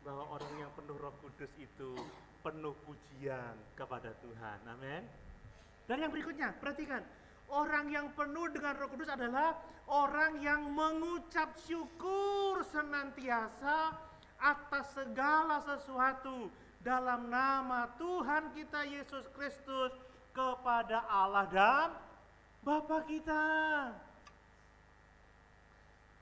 bahwa orang yang penuh Roh Kudus itu penuh pujian kepada Tuhan. Amin. Dan yang berikutnya, perhatikan. Orang yang penuh dengan Roh Kudus adalah orang yang mengucap syukur senantiasa atas segala sesuatu dalam nama Tuhan kita Yesus Kristus kepada Allah dan Bapa kita.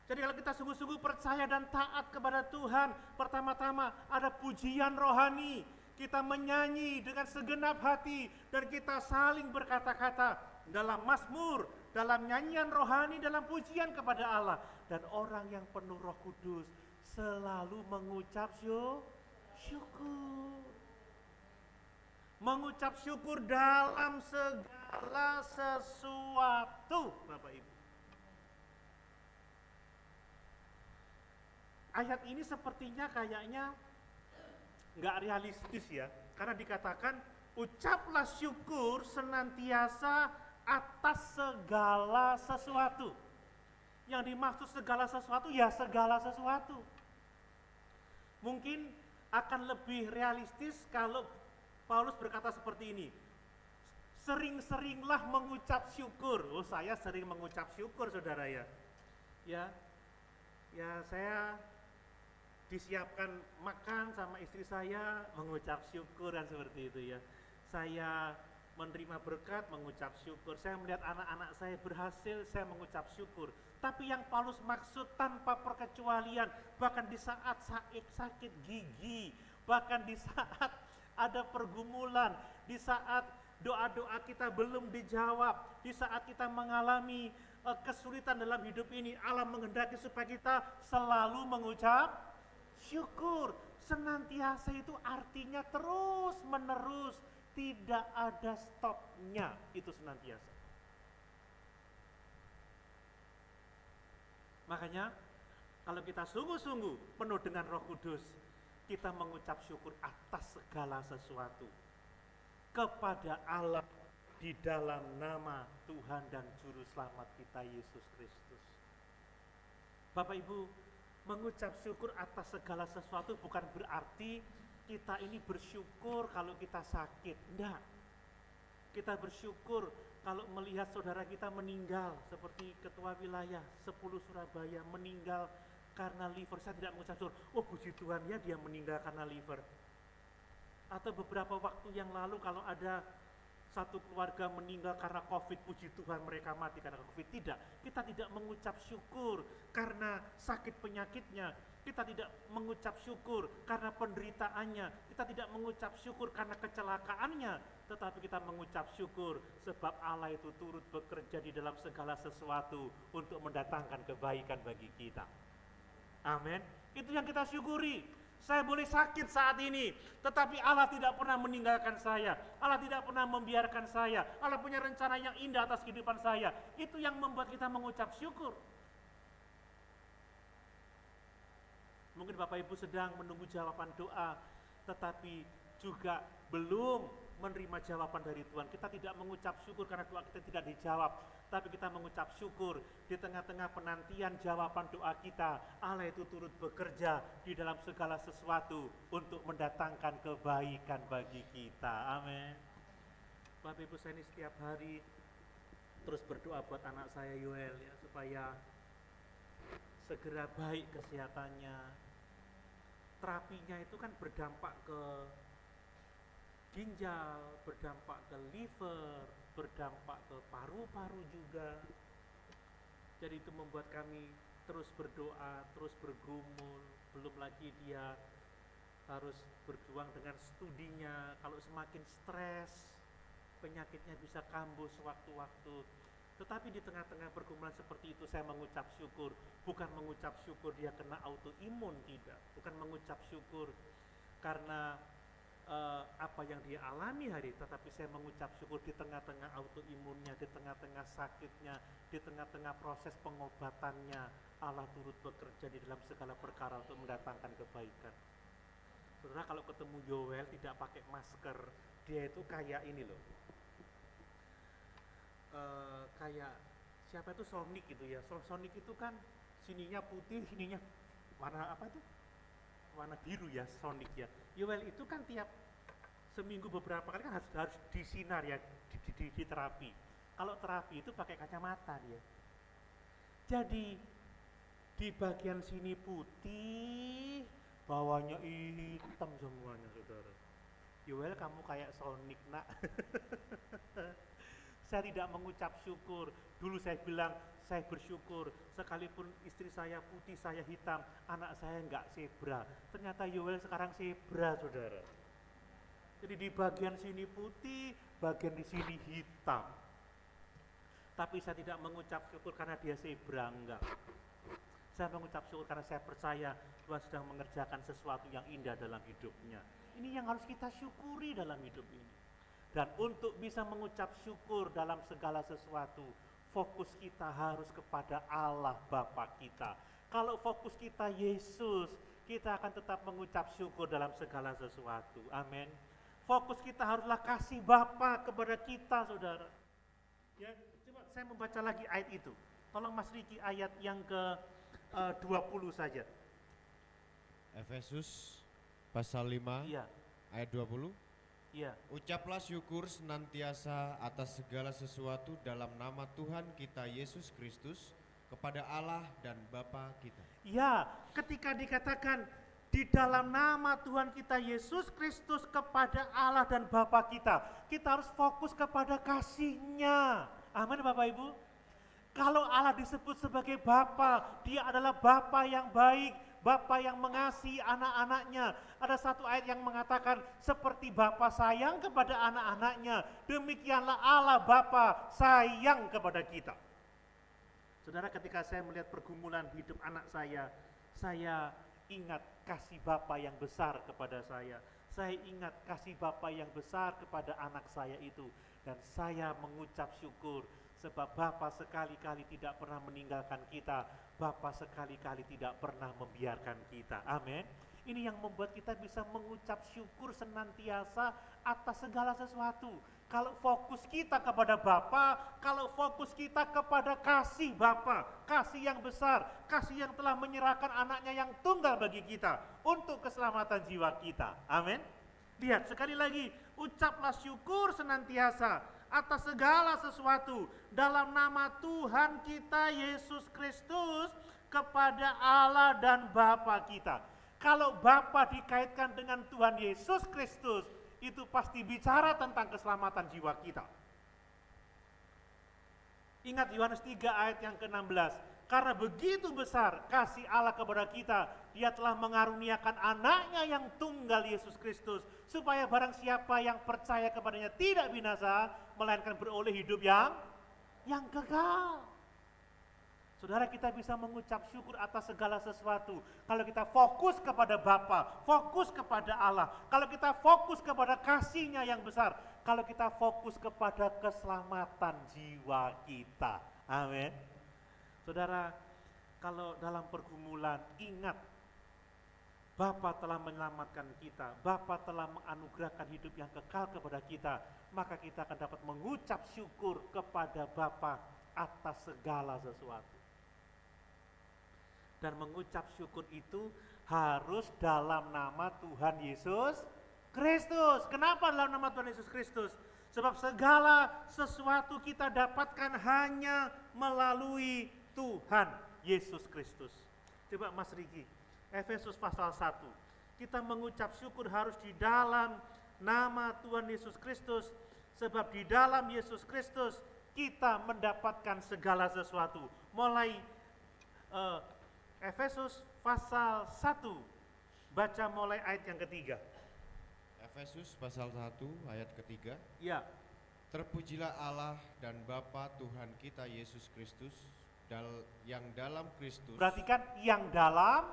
Jadi kalau kita sungguh-sungguh percaya dan taat kepada Tuhan, pertama-tama ada pujian rohani. Kita menyanyi dengan segenap hati dan kita saling berkata-kata dalam mazmur, dalam nyanyian rohani, dalam pujian kepada Allah. Dan orang yang penuh Roh Kudus selalu mengucap syukur. Mengucap syukur dalam segala sesuatu, Bapak Ibu. Ayat ini sepertinya kayaknya nggak realistis ya, karena dikatakan ucaplah syukur senantiasa atas segala sesuatu. Yang dimaksud segala sesuatu ya segala sesuatu. Mungkin akan lebih realistis kalau Paulus berkata seperti ini, sering-seringlah mengucap syukur. Oh, saya sering mengucap syukur, saudara ya. Ya saya disiapkan makan sama istri saya, mengucap syukur kan seperti itu ya. Saya menerima berkat, mengucap syukur. Saya melihat anak-anak saya berhasil, saya mengucap syukur. Tapi yang Paulus maksud tanpa perkecualian, bahkan di saat sakit gigi, bahkan di saat ada pergumulan, di saat doa-doa kita belum dijawab, di saat kita mengalami kesulitan dalam hidup ini, Allah menghendaki supaya kita selalu mengucap syukur. Senantiasa itu artinya terus menerus, tidak ada stopnya, itu senantiasa. Makanya kalau kita sungguh-sungguh penuh dengan Roh Kudus, kita mengucap syukur atas segala sesuatu kepada Allah di dalam nama Tuhan dan Juru Selamat kita Yesus Kristus. Bapak Ibu, mengucap syukur atas segala sesuatu bukan berarti kita ini bersyukur kalau kita sakit. Enggak. Kita bersyukur kalau melihat saudara kita meninggal, seperti ketua wilayah 10 Surabaya meninggal karena liver. Saya tidak mengucap syukur, oh puji Tuhan ya dia meninggal karena liver. Atau beberapa waktu yang lalu kalau ada satu keluarga meninggal karena COVID, puji Tuhan mereka mati karena COVID. Tidak, kita tidak mengucap syukur karena sakit penyakitnya. Kita tidak mengucap syukur karena penderitaannya. Kita tidak mengucap syukur karena kecelakaannya. Tetapi kita mengucap syukur sebab Allah itu turut bekerja di dalam segala sesuatu untuk mendatangkan kebaikan bagi kita. Amin. Itu yang kita syukuri. Saya boleh sakit saat ini, tetapi Allah tidak pernah meninggalkan saya. Allah tidak pernah membiarkan saya. Allah punya rencana yang indah atas kehidupan saya. Itu yang membuat kita mengucap syukur. Mungkin Bapak Ibu sedang menunggu jawaban doa, tetapi juga belum menerima jawaban dari Tuhan. Kita tidak mengucap syukur karena doa kita tidak dijawab, tapi kita mengucap syukur di tengah-tengah penantian jawaban doa kita. Allah itu turut bekerja di dalam segala sesuatu untuk mendatangkan kebaikan bagi kita. Amin. Bapak Ibu, saya ini setiap hari terus berdoa buat anak saya Yoel ya, supaya segera baik kesehatannya. Terapinya itu kan berdampak ke ginjal, berdampak ke liver, berdampak ke paru-paru juga. Jadi itu membuat kami terus berdoa, terus bergumul. Belum lagi dia harus berjuang dengan studinya. Kalau semakin stres, penyakitnya bisa kambuh sewaktu-waktu. Tetapi di tengah-tengah pergumulan seperti itu saya mengucap syukur. Bukan mengucap syukur dia kena autoimun, tidak. Bukan mengucap syukur karena apa yang dia alami hari, tetapi saya mengucap syukur di tengah-tengah autoimunnya, di tengah-tengah sakitnya, di tengah-tengah proses pengobatannya, Allah turut bekerja di dalam segala perkara untuk mendatangkan kebaikan. Saudara, kalau ketemu Yoel tidak pakai masker, dia itu kayak ini loh, kayak siapa itu Sonic gitu ya. Sonic itu kan sininya putih, sininya warna apa itu? Warna biru ya, Sonic ya. Yoel itu kan tiap seminggu beberapa kali kan harus disinar ya, di terapi. Kalau terapi itu pakai kacamata dia. Jadi di bagian sini putih, bawahnya hitam semuanya, saudara. Yoel, kamu kayak Sonic, nak. Saya tidak mengucap syukur. Dulu saya bilang, saya bersyukur, sekalipun istri saya putih, saya hitam, anak saya enggak zebra. Ternyata Yoel sekarang zebra, saudara. Jadi di bagian sini putih, bagian di sini hitam. Tapi saya tidak mengucap syukur karena dia zebra, enggak. Saya mengucap syukur karena saya percaya Tuhan sedang mengerjakan sesuatu yang indah dalam hidupnya. Ini yang harus kita syukuri dalam hidup ini. Dan untuk bisa mengucap syukur dalam segala sesuatu, fokus kita harus kepada Allah Bapa kita. Kalau fokus kita Yesus, kita akan tetap mengucap syukur dalam segala sesuatu. Amin. Fokus kita haruslah kasih Bapa kepada kita, saudara. Ya, coba saya membaca lagi ayat itu. Tolong Mas Riki ayat yang ke 20 saja. Efesus pasal 5 Iya, ayat 20. iya. Ucaplah syukur senantiasa atas segala sesuatu dalam nama Tuhan kita Yesus Kristus kepada Allah dan Bapa kita. Ya, ketika dikatakan di dalam nama Tuhan kita Yesus Kristus kepada Allah dan Bapa kita harus fokus kepada kasih-Nya. Amin Bapak Ibu. Kalau Allah disebut sebagai Bapa, Dia adalah Bapa yang baik, Bapa yang mengasihi anak-anaknya. Ada satu ayat yang mengatakan seperti Bapa sayang kepada anak-anaknya, demikianlah Allah Bapa sayang kepada kita. Saudara, ketika saya melihat pergumulan hidup anak saya ingat kasih Bapa yang besar kepada saya. Saya ingat kasih Bapa yang besar kepada anak saya itu. Dan saya mengucap syukur sebab Bapa sekali-kali tidak pernah meninggalkan kita. Bapa sekali-kali tidak pernah membiarkan kita. Amin. Ini yang membuat kita bisa mengucap syukur senantiasa atas segala sesuatu. Kalau fokus kita kepada Bapa, kalau fokus kita kepada kasih Bapa, kasih yang besar, kasih yang telah menyerahkan anaknya yang tunggal bagi kita untuk keselamatan jiwa kita. Amin. Lihat sekali lagi, ucaplah syukur senantiasa atas segala sesuatu dalam nama Tuhan kita Yesus Kristus kepada Allah dan Bapa kita. Kalau Bapa dikaitkan dengan Tuhan Yesus Kristus, itu pasti bicara tentang keselamatan jiwa kita. Ingat Yohanes 3 ayat yang ke-16. Karena begitu besar kasih Allah kepada kita, Dia telah mengaruniakan anaknya yang tunggal Yesus Kristus, supaya barang siapa yang percaya kepadanya tidak binasa, melainkan beroleh hidup yang kekal. Saudara, kita bisa mengucap syukur atas segala sesuatu. Kalau kita fokus kepada Bapa, fokus kepada Allah. Kalau kita fokus kepada kasih-Nya yang besar. Kalau kita fokus kepada keselamatan jiwa kita. Amin. Saudara, kalau dalam pergumulan, ingat Bapa telah menyelamatkan kita. Bapa telah menganugerahkan hidup yang kekal kepada kita. Maka kita akan dapat mengucap syukur kepada Bapa atas segala sesuatu. Dan mengucap syukur itu harus dalam nama Tuhan Yesus Kristus. Kenapa dalam nama Tuhan Yesus Kristus? Sebab segala sesuatu kita dapatkan hanya melalui Tuhan Yesus Kristus. Coba Mas Riki, Efesus pasal 1. Kita mengucap syukur harus di dalam nama Tuhan Yesus Kristus. Sebab di dalam Yesus Kristus kita mendapatkan segala sesuatu. Mulai Efesus pasal 1, baca mulai ayat yang ketiga. Efesus pasal 1 ayat ketiga. Ya, Terpujilah Allah dan Bapa Tuhan kita Yesus Kristus, yang dalam Kristus perhatikan yang dalam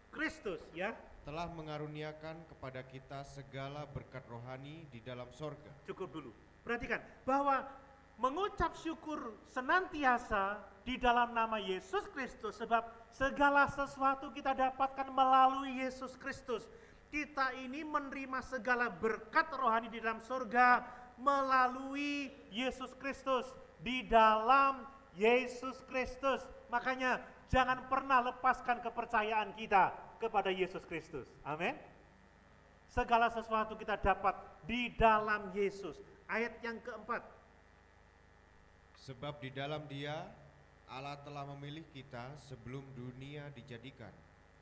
Kristus ya. telah mengaruniakan kepada kita segala berkat rohani di dalam sorga. Cukup dulu. Perhatikan bahwa mengucap syukur senantiasa di dalam nama Yesus Kristus, sebab segala sesuatu kita dapatkan melalui Yesus Kristus. Kita ini menerima segala berkat rohani di dalam surga melalui Yesus Kristus, di dalam Yesus Kristus. Makanya jangan pernah lepaskan kepercayaan kita kepada Yesus Kristus. Amin. Segala sesuatu kita dapat di dalam Yesus. Ayat yang keempat. Sebab di dalam Dia Allah telah memilih kita sebelum dunia dijadikan,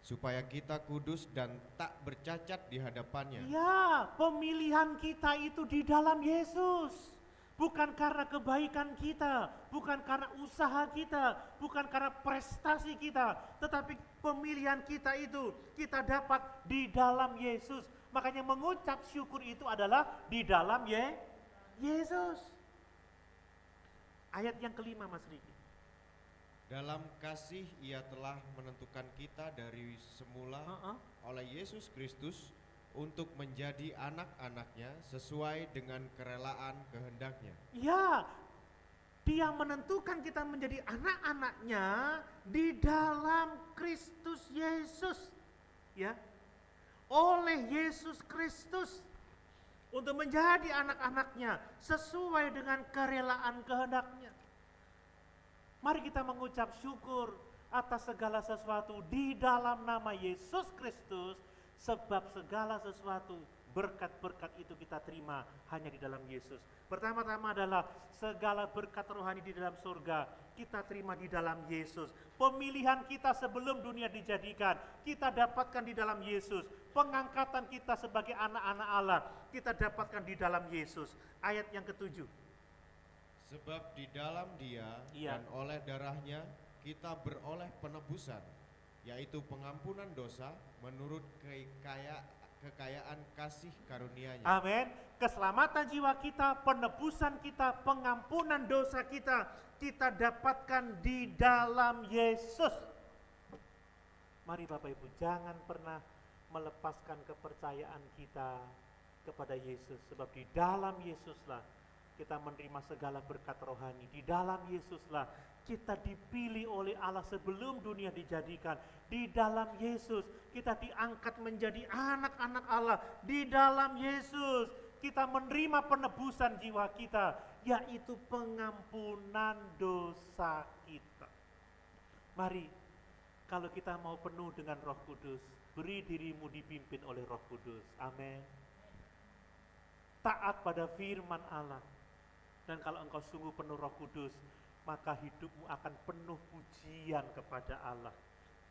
supaya kita kudus dan tak bercacat di hadapannya. Ya, pemilihan kita itu di dalam Yesus. Bukan karena kebaikan kita, bukan karena usaha kita, bukan karena prestasi kita, tetapi pemilihan kita itu kita dapat di dalam Yesus. Makanya mengucap syukur itu adalah di dalam Yesus. Ayat yang kelima Mas Riki. Dalam kasih Ia telah menentukan kita dari semula oleh Yesus Kristus untuk menjadi anak-anaknya sesuai dengan kerelaan kehendak-Nya. Ya, Dia menentukan kita menjadi anak-anaknya di dalam Kristus Yesus. Ya, oleh Yesus Kristus untuk menjadi anak-anaknya sesuai dengan kerelaan kehendak-Nya. Mari kita mengucap syukur atas segala sesuatu di dalam nama Yesus Kristus, sebab segala sesuatu berkat-berkat itu kita terima hanya di dalam Yesus. Pertama-tama adalah segala berkat rohani di dalam surga kita terima di dalam Yesus. Pemilihan kita sebelum dunia dijadikan kita dapatkan di dalam Yesus. Pengangkatan kita sebagai anak-anak Allah kita dapatkan di dalam Yesus. Ayat yang ketujuh. Sebab di dalam Dia Iya. dan oleh darahnya kita beroleh penebusan, yaitu pengampunan dosa menurut kekayaan kasih karunia-Nya. Amin. Keselamatan jiwa kita, penebusan kita, pengampunan dosa kita, kita dapatkan di dalam Yesus. Mari Bapak Ibu, jangan pernah melepaskan kepercayaan kita kepada Yesus. Sebab di dalam Yesuslah kita menerima segala berkat rohani. Di dalam Yesuslah kita dipilih oleh Allah sebelum dunia dijadikan. Di dalam Yesus kita diangkat menjadi anak-anak Allah. Di dalam Yesus kita menerima penebusan jiwa kita, yaitu pengampunan dosa kita. Mari, kalau kita mau penuh dengan Roh Kudus, beri dirimu dipimpin oleh Roh Kudus. Amin. Taat pada firman Allah. Dan kalau engkau sungguh penuh Roh Kudus, maka hidupmu akan penuh pujian kepada Allah,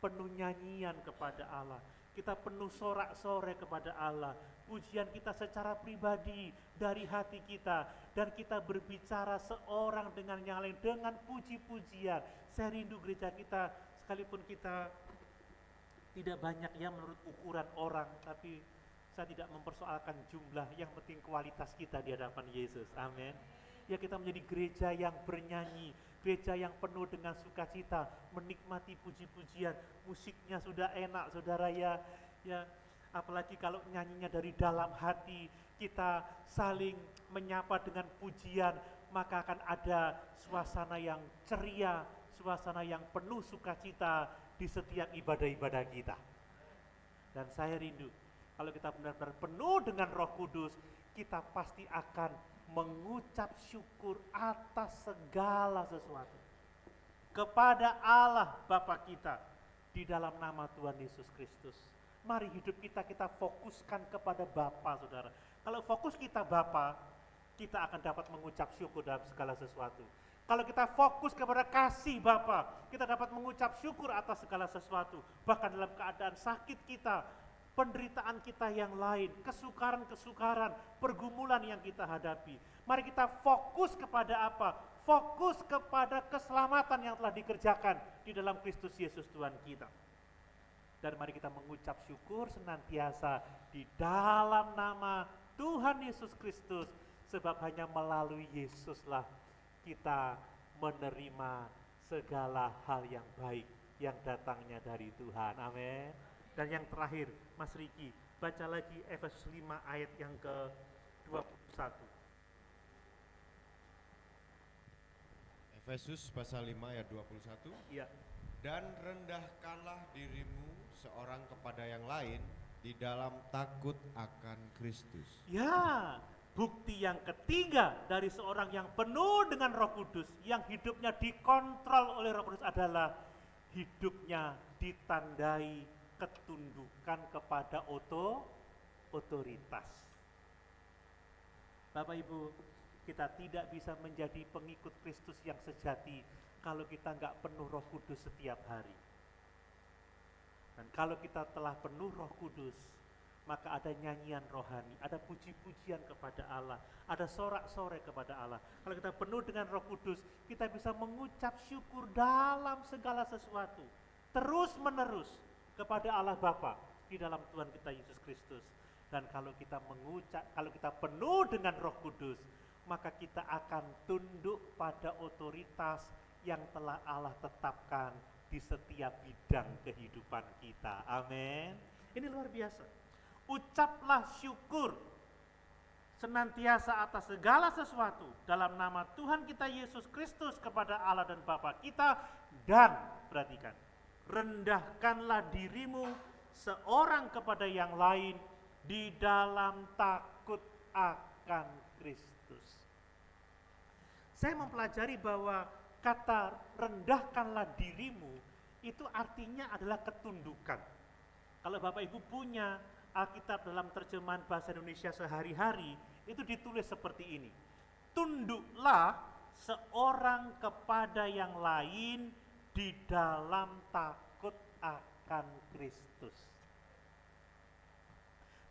penuh nyanyian kepada Allah. Kita penuh sorak-sorai kepada Allah. Pujian kita secara pribadi dari hati kita, dan kita berbicara seorang dengan yang lain dengan puji-pujian. Saya rindu gereja kita, sekalipun kita tidak banyak ya menurut ukuran orang, tapi saya tidak mempersoalkan jumlah, yang penting kualitas kita di hadapan Yesus. Amin. Ya, kita menjadi gereja yang bernyanyi, gereja yang penuh dengan sukacita, menikmati puji-pujian, musiknya sudah enak saudara ya, apalagi kalau nyanyinya dari dalam hati, kita saling menyapa dengan pujian, maka akan ada suasana yang ceria, suasana yang penuh sukacita di setiap ibadah-ibadah kita. Dan saya rindu, kalau kita benar-benar penuh dengan Roh Kudus, kita pasti akan mengucap syukur atas segala sesuatu kepada Allah Bapa kita di dalam nama Tuhan Yesus Kristus. Mari hidup kita fokuskan kepada Bapa, saudara. Kalau fokus kita Bapa, kita akan dapat mengucap syukur dalam segala sesuatu. Kalau kita fokus kepada kasih Bapa, kita dapat mengucap syukur atas segala sesuatu. Bahkan dalam keadaan sakit kita, penderitaan kita yang lain, kesukaran-kesukaran, pergumulan yang kita hadapi. Mari kita fokus kepada apa? Fokus kepada keselamatan yang telah dikerjakan di dalam Kristus Yesus Tuhan kita. Dan mari kita mengucap syukur senantiasa di dalam nama Tuhan Yesus Kristus, sebab hanya melalui Yesuslah kita menerima segala hal yang baik yang datangnya dari Tuhan. Amin. Dan yang terakhir, Mas Riki, baca lagi Efesus 5 ayat yang ke-21. Efesus pasal 5 ayat 21. Iya. Dan rendahkanlah dirimu seorang kepada yang lain di dalam takut akan Kristus. Ya, bukti yang ketiga dari seorang yang penuh dengan Roh Kudus, yang hidupnya dikontrol oleh Roh Kudus adalah hidupnya ditandai ketundukan kepada otoritas. Bapak Ibu, kita tidak bisa menjadi pengikut Kristus yang sejati kalau kita nggak penuh Roh Kudus setiap hari. Dan kalau kita telah penuh Roh Kudus, maka ada nyanyian rohani, ada puji-pujian kepada Allah, ada sorak-sorai kepada Allah. Kalau kita penuh dengan Roh Kudus, kita bisa mengucap syukur dalam segala sesuatu, terus menerus kepada Allah Bapa di dalam Tuhan kita Yesus Kristus. Dan kalau kita penuh dengan Roh Kudus, maka kita akan tunduk pada otoritas yang telah Allah tetapkan di setiap bidang kehidupan kita. Amin. Ini luar biasa. Ucaplah syukur senantiasa atas segala sesuatu dalam nama Tuhan kita Yesus Kristus kepada Allah dan Bapa kita, dan perhatikan, rendahkanlah dirimu seorang kepada yang lain di dalam takut akan Kristus. Saya mempelajari bahwa kata rendahkanlah dirimu itu artinya adalah ketundukan. Kalau Bapak Ibu punya Alkitab dalam terjemahan bahasa Indonesia sehari-hari, itu ditulis seperti ini. Tunduklah seorang kepada yang lain di dalam takut akan Kristus.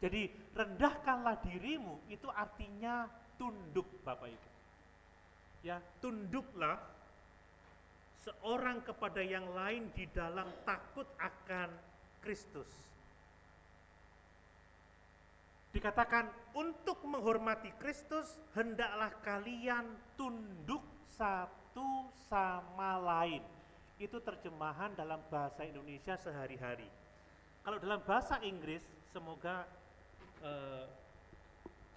Jadi rendahkanlah dirimu, itu artinya tunduk Bapak Ibu. Ya, tunduklah seorang kepada yang lain di dalam takut akan Kristus. Dikatakan untuk menghormati Kristus, hendaklah kalian tunduk satu sama lain. Itu terjemahan dalam bahasa Indonesia sehari-hari. Kalau dalam bahasa Inggris, semoga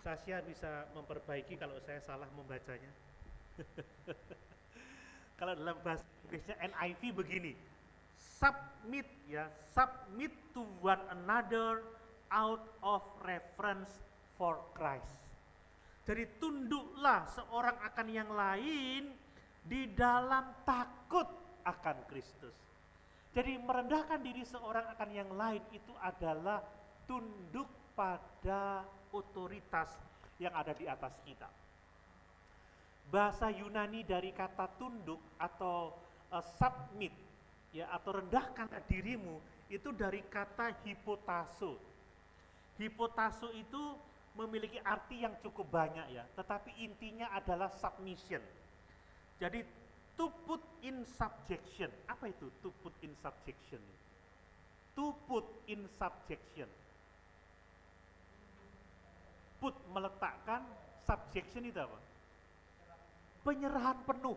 Sasya bisa memperbaiki kalau saya salah membacanya. Kalau dalam bahasa Inggrisnya NIV begini, submit ya, submit to one another out of reverence for Christ. Jadi tunduklah seorang akan yang lain di dalam takut akan Kristus. Jadi merendahkan diri seorang akan yang lain itu adalah tunduk pada otoritas yang ada di atas kita. Bahasa Yunani dari kata tunduk atau submit ya, atau rendahkanlah dirimu itu dari kata hipotaso. Hipotaso itu memiliki arti yang cukup banyak ya, tetapi intinya adalah submission. Jadi to put in subjection. Apa itu to put in subjection? To put in subjection. Put meletakkan, subjection itu apa? Penyerahan penuh.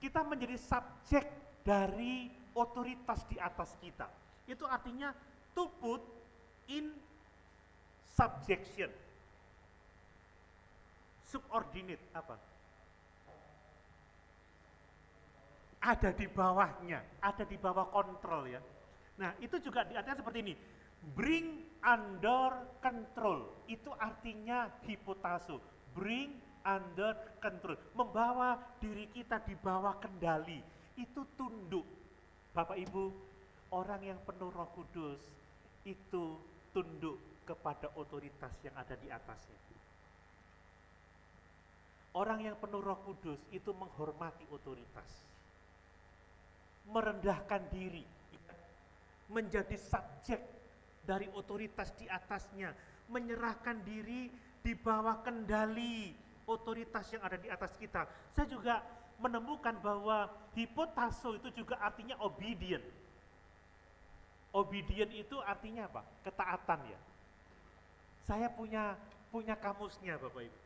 Kita menjadi subjek dari otoritas di atas kita. Itu artinya to put in subjection. Subordinate apa? Ada di bawahnya, ada di bawah kontrol ya. Nah itu juga artinya seperti ini. Bring under control, itu artinya hipotaso. Bring under control, membawa diri kita di bawah kendali. Itu tunduk. Bapak Ibu, orang yang penuh Roh Kudus itu tunduk kepada otoritas yang ada di atasnya. Orang yang penuh Roh Kudus itu menghormati otoritas, merendahkan diri, menjadi subjek dari otoritas di atasnya, menyerahkan diri di bawah kendali otoritas yang ada di atas kita. Saya juga menemukan bahwa hipotaso itu juga artinya obedient. Obedient itu artinya apa? Ketaatan ya. Saya punya kamusnya Bapak Ibu.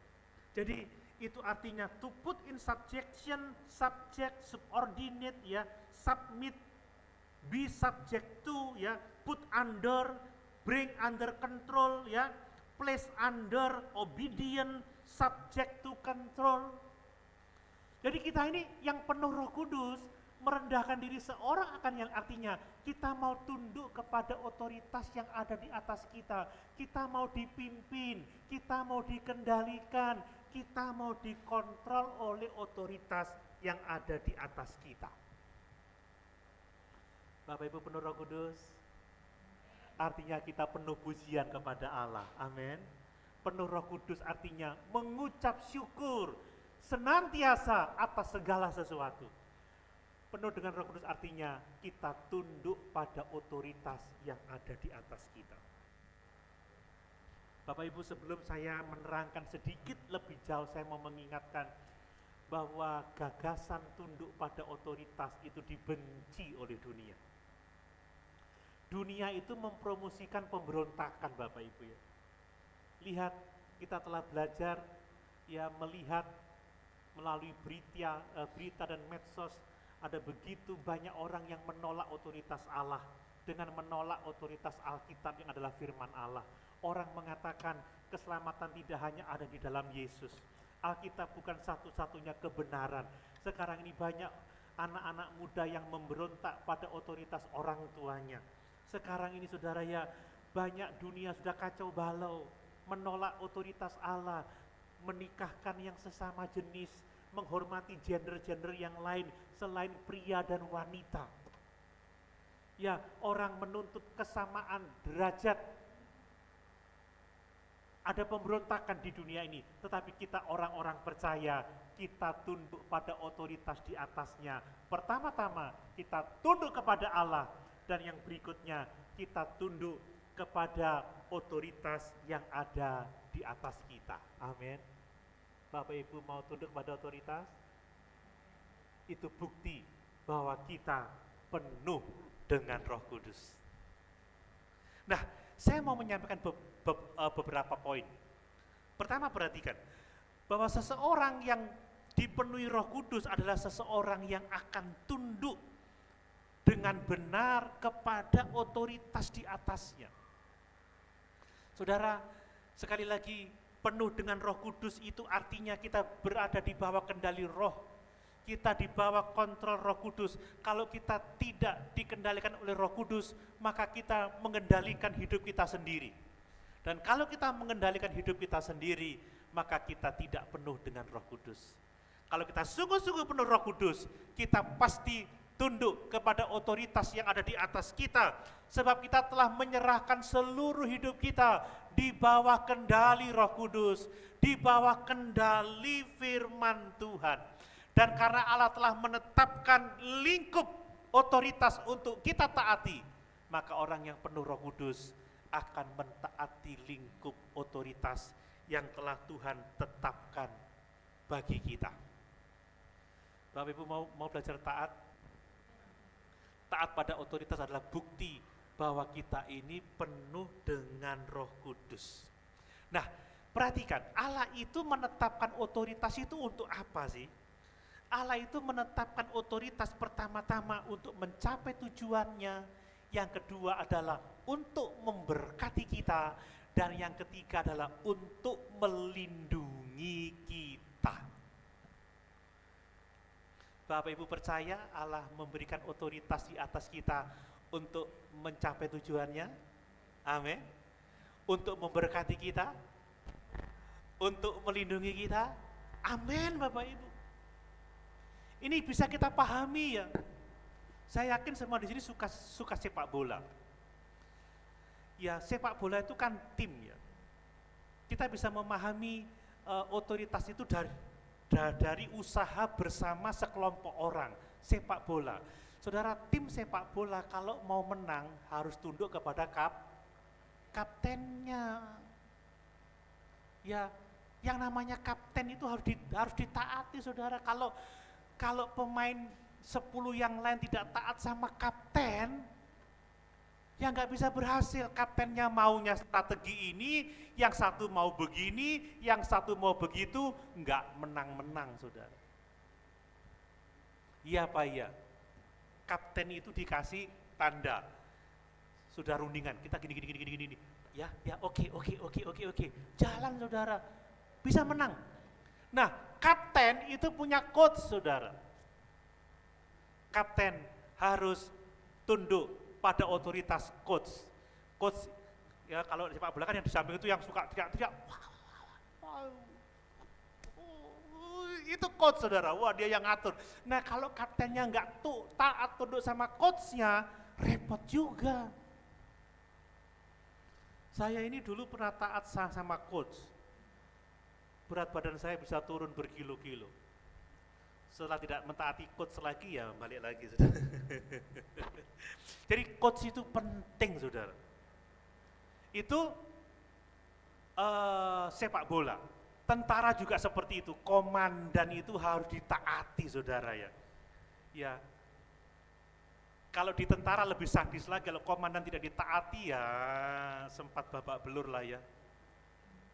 Jadi itu artinya to put in subjection, subject, subordinate ya, submit, be subject to ya, put under, bring under control ya, place under, obedient, subject to control. Jadi kita ini yang penuh Roh Kudus, merendahkan diri seorang akan yang artinya kita mau tunduk kepada otoritas yang ada di atas kita. Kita mau dipimpin, kita mau dikendalikan, kita mau dikontrol oleh otoritas yang ada di atas kita. Bapak Ibu penuh Roh Kudus, artinya kita penuh pujian kepada Allah. Amin. Penuh Roh Kudus artinya mengucap syukur senantiasa atas segala sesuatu. Penuh dengan Roh Kudus artinya kita tunduk pada otoritas yang ada di atas kita. Bapak Ibu, sebelum saya menerangkan sedikit lebih jauh, saya mau mengingatkan bahwa gagasan tunduk pada otoritas itu dibenci oleh dunia. Dunia itu mempromosikan pemberontakan Bapak Ibu ya. Lihat, kita telah belajar ya, melihat melalui berita dan medsos, ada begitu banyak orang yang menolak otoritas Allah dengan menolak otoritas Alkitab yang adalah firman Allah. Orang mengatakan keselamatan tidak hanya ada di dalam Yesus. Alkitab bukan satu-satunya kebenaran. Sekarang ini banyak anak-anak muda yang memberontak pada otoritas orang tuanya. Sekarang ini saudara ya, banyak dunia sudah kacau balau, menolak otoritas Allah, menikahkan yang sesama jenis, menghormati gender-gender yang lain selain pria dan wanita. Ya, orang menuntut kesamaan derajat. Ada pemberontakan di dunia ini, tetapi kita orang-orang percaya, kita tunduk pada otoritas di atasnya. Pertama-tama kita tunduk kepada Allah, dan yang berikutnya kita tunduk kepada otoritas yang ada di atas kita. Amin. Bapak Ibu mau tunduk pada otoritas? Itu bukti bahwa kita penuh dengan Roh Kudus. Nah, saya mau menyampaikan beberapa poin. Pertama, perhatikan bahwa seseorang yang dipenuhi Roh Kudus adalah seseorang yang akan tunduk dengan benar kepada otoritas di atasnya. Saudara, sekali lagi, penuh dengan Roh Kudus itu artinya kita berada di bawah kendali Roh. Kita di bawah kontrol Roh Kudus. Kalau kita tidak dikendalikan oleh Roh Kudus, maka kita mengendalikan hidup kita sendiri. Dan kalau kita mengendalikan hidup kita sendiri, maka kita tidak penuh dengan Roh Kudus. Kalau kita sungguh-sungguh penuh Roh Kudus, kita pasti tunduk kepada otoritas yang ada di atas kita. Sebab kita telah menyerahkan seluruh hidup kita di bawah kendali Roh Kudus, di bawah kendali firman Tuhan. Dan karena Allah telah menetapkan lingkup otoritas untuk kita taati, maka orang yang penuh Roh Kudus akan mentaati lingkup otoritas yang telah Tuhan tetapkan bagi kita. Bapak Ibu mau belajar taat? Taat pada otoritas adalah bukti bahwa kita ini penuh dengan Roh Kudus. Nah, perhatikan, Allah itu menetapkan otoritas itu untuk apa sih? Allah itu menetapkan otoritas pertama-tama untuk mencapai tujuannya, yang kedua adalah untuk memberkati kita, dan yang ketiga adalah untuk melindungi kita. Bapak Ibu percaya Allah memberikan otoritas di atas kita untuk mencapai tujuannya? Amin. Untuk memberkati kita, untuk melindungi kita? Amin, Bapak Ibu. Ini bisa kita pahami ya. Saya yakin semua di sini suka sepak bola. Ya, sepak bola itu kan tim ya. Kita bisa memahami otoritas itu dari usaha bersama sekelompok orang, sepak bola. Saudara, tim sepak bola kalau mau menang harus tunduk kepada kaptennya. Ya, yang namanya kapten itu harus ditaati, saudara. Kalau pemain 10 yang lain tidak taat sama kapten, ya nggak bisa berhasil. Kaptennya maunya strategi ini, yang satu mau begini, yang satu mau begitu, nggak menang-menang, saudara. Iya Pak, iya. Kapten itu dikasih tanda, sudah rundingan, kita gini. Ya, oke. Jalan, saudara, bisa menang. Nah, kapten itu punya coach, saudara. Kapten harus tunduk pada otoritas coach. Coach, ya kalau sepak bola kan yang di samping itu yang suka teriak-teriak. Itu coach, saudara. Wah, dia yang ngatur. Nah, kalau kaptennya nggak taat tunduk sama coachnya, repot juga. Saya ini dulu pernah taat sama coach. Berat badan saya bisa turun berkilo-kilo. Setelah tidak mentaati coach lagi, ya balik lagi, saudara. Jadi coach itu penting, saudara. Itu sepak bola. Tentara juga seperti itu, komandan itu harus ditaati, saudara ya. Ya, kalau di tentara lebih sadis lagi, kalau komandan tidak ditaati ya sempat babak belur lah ya.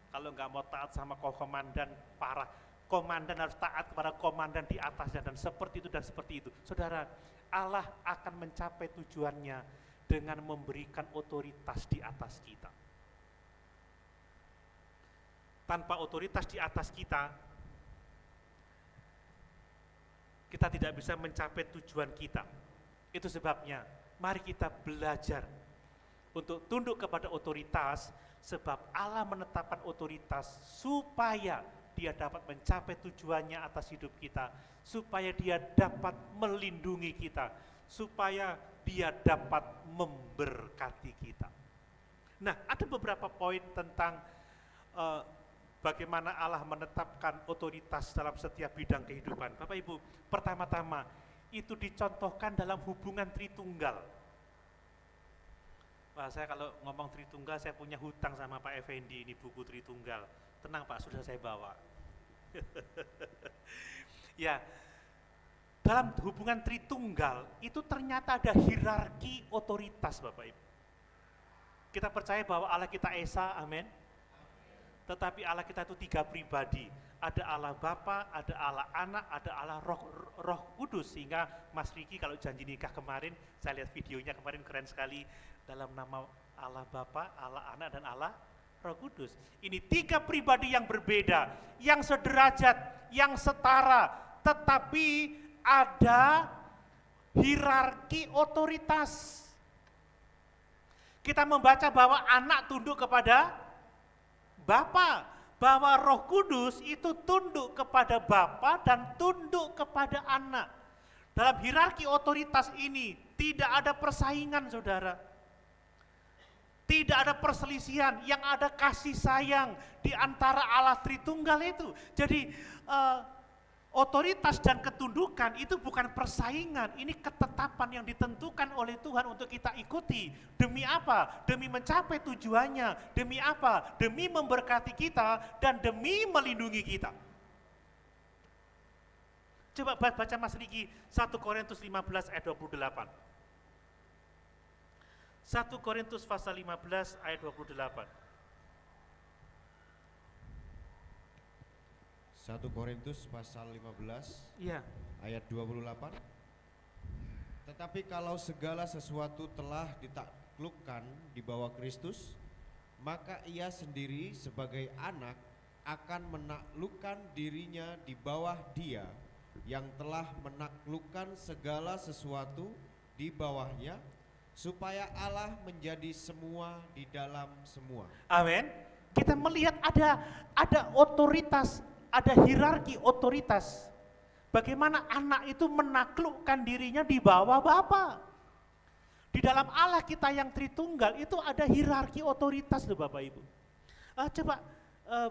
Kalau nggak mau taat sama komandan, parah. Komandan harus taat kepada komandan di atasnya, dan seperti itu dan seperti itu. Saudara, Allah akan mencapai tujuannya dengan memberikan otoritas di atas kita. Tanpa otoritas di atas kita tidak bisa mencapai tujuan kita. Itu sebabnya, mari kita belajar untuk tunduk kepada otoritas, sebab Allah menetapkan otoritas supaya Dia dapat mencapai tujuannya atas hidup kita, supaya Dia dapat melindungi kita, supaya dia dapat memberkati kita. Nah, ada beberapa poin tentang bagaimana Allah menetapkan otoritas dalam setiap bidang kehidupan. Bapak Ibu, pertama-tama itu dicontohkan dalam hubungan Tritunggal. Wah, saya kalau ngomong Tritunggal, saya punya hutang sama Pak Effendi, ini buku Tritunggal. Tenang Pak, sudah saya bawa. Ya, dalam hubungan Tritunggal itu ternyata ada hierarki otoritas Bapak Ibu. Kita percaya bahwa Allah kita Esa, amin. Tetapi Allah kita itu 3 pribadi. Ada Allah Bapa, ada Allah Anak, ada Allah Roh Kudus. Sehingga Mas Riki kalau janji nikah kemarin, saya lihat videonya kemarin keren sekali. Dalam nama Allah Bapa, Allah Anak, dan Allah Roh Kudus. Ini 3 pribadi yang berbeda, yang sederajat, yang setara, tetapi ada hierarki otoritas. Kita membaca bahwa anak tunduk kepada Bapa, bahwa Roh Kudus itu tunduk kepada Bapa dan tunduk kepada anak. Dalam hierarki otoritas ini tidak ada persaingan, saudara. Tidak ada perselisihan, yang ada kasih sayang di antara Allah Tritunggal itu. Jadi otoritas dan ketundukan itu bukan persaingan, ini ketetapan yang ditentukan oleh Tuhan untuk kita ikuti. Demi apa? Demi mencapai tujuannya. Demi apa? Demi memberkati kita dan demi melindungi kita. Coba baca Mas Riki 1 Korintus 15 ayat 28. 1 Korintus pasal 15 ayat 28. 1 Korintus pasal 15 Iya. ayat 28. Tetapi kalau segala sesuatu telah ditaklukkan di bawah Kristus, maka ia sendiri sebagai anak akan menaklukkan dirinya di bawah Dia yang telah menaklukkan segala sesuatu di bawahnya, supaya Allah menjadi semua di dalam semua. Amin. Kita melihat ada otoritas, ada hierarki otoritas. Bagaimana anak itu menaklukkan dirinya di bawah Bapa. Di dalam Allah kita yang Tritunggal itu ada hierarki otoritas loh Bapak Ibu. Coba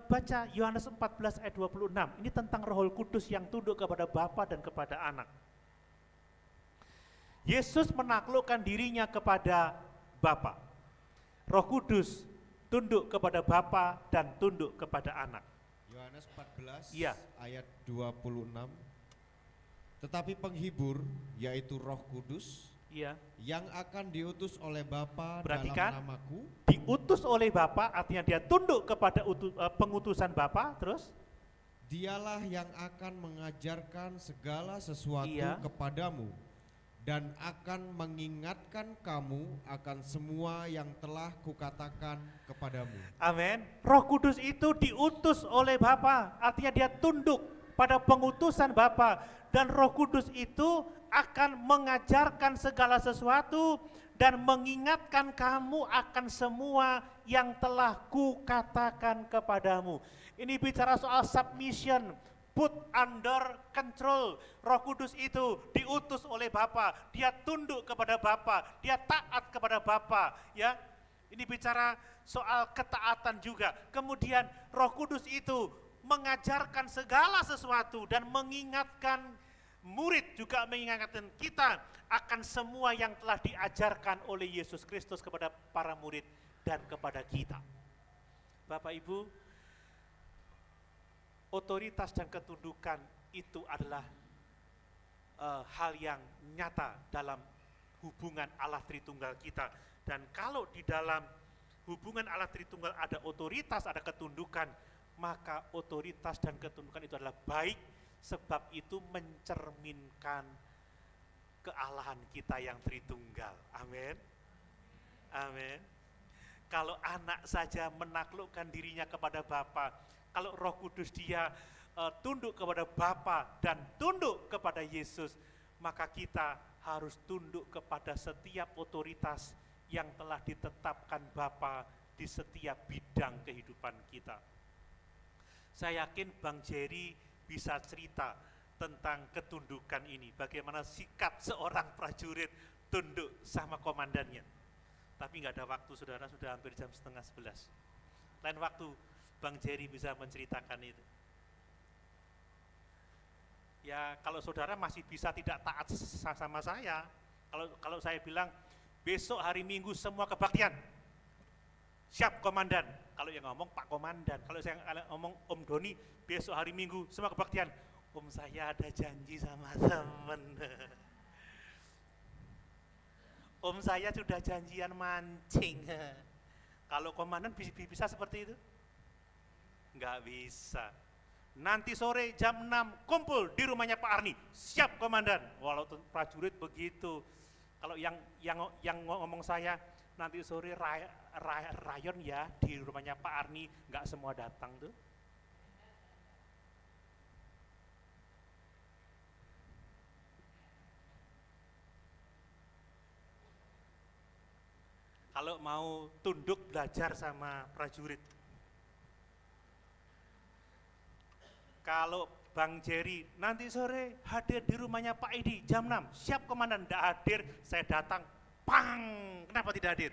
baca Yohanes 14 ayat 26. Ini tentang Roh Kudus yang tunduk kepada Bapa dan kepada anak. Yesus menaklukkan dirinya kepada Bapa. Roh Kudus tunduk kepada Bapa dan tunduk kepada anak. Yohanes 14 Iya. ayat 26. Tetapi penghibur, yaitu Roh Kudus, Iya. yang akan diutus oleh Bapa Perhatikan, dalam namaku, diutus oleh Bapa, artinya dia tunduk kepada pengutusan Bapa, terus Dialah yang akan mengajarkan segala sesuatu Iya. kepadamu dan akan mengingatkan kamu akan semua yang telah kukatakan kepadamu. amin. Roh Kudus itu diutus oleh Bapa, artinya dia tunduk pada pengutusan Bapa, dan Roh Kudus itu akan mengajarkan segala sesuatu dan mengingatkan kamu akan semua yang telah kukatakan kepadamu. Ini bicara soal submission, put under control. Roh Kudus itu diutus oleh Bapa, dia tunduk kepada Bapa, dia taat kepada Bapa, ya. Ini bicara soal ketaatan juga. Kemudian Roh Kudus itu mengajarkan segala sesuatu dan mengingatkan murid, juga mengingatkan kita akan semua yang telah diajarkan oleh Yesus Kristus kepada para murid dan kepada kita. Bapak Ibu, otoritas dan ketundukan itu adalah hal yang nyata dalam hubungan Allah Tritunggal kita. Dan kalau di dalam hubungan Allah Tritunggal ada otoritas, ada ketundukan, maka otoritas dan ketundukan itu adalah baik, sebab itu mencerminkan kealahan kita yang Tritunggal. Amin. Amin. Kalau anak saja menaklukkan dirinya kepada Bapa, kalau Roh Kudus dia tunduk kepada Bapa dan tunduk kepada Yesus, maka kita harus tunduk kepada setiap otoritas yang telah ditetapkan Bapa di setiap bidang kehidupan kita. Saya yakin Bang Jerry bisa cerita tentang ketundukan ini, bagaimana sikap seorang prajurit tunduk sama komandannya. Tapi nggak ada waktu saudara, sudah hampir jam 10:30. Lain waktu Bang Jerry bisa menceritakan itu. Ya kalau saudara masih bisa tidak taat sama saya, kalau saya bilang besok hari Minggu semua kebaktian, siap komandan. Kalau yang ngomong Pak Komandan, kalau saya ngomong Om Doni, besok hari Minggu semua kebaktian. Om saya ada janji sama temen. Om saya sudah janjian mancing. Kalau komandan bisa seperti itu? Nggak bisa. Nanti sore jam 6 kumpul di rumahnya Pak Arni, siap komandan. Walau prajurit begitu. Kalau yang ngomong saya, nanti sore rayon ya di rumahnya Pak Arni, nggak semua datang tuh. Kalau mau tunduk belajar sama prajurit. Kalau Bang Jerry nanti sore hadir di rumahnya Pak Edi jam 6, siap komandan. Tidak hadir, saya datang, pang, kenapa tidak hadir?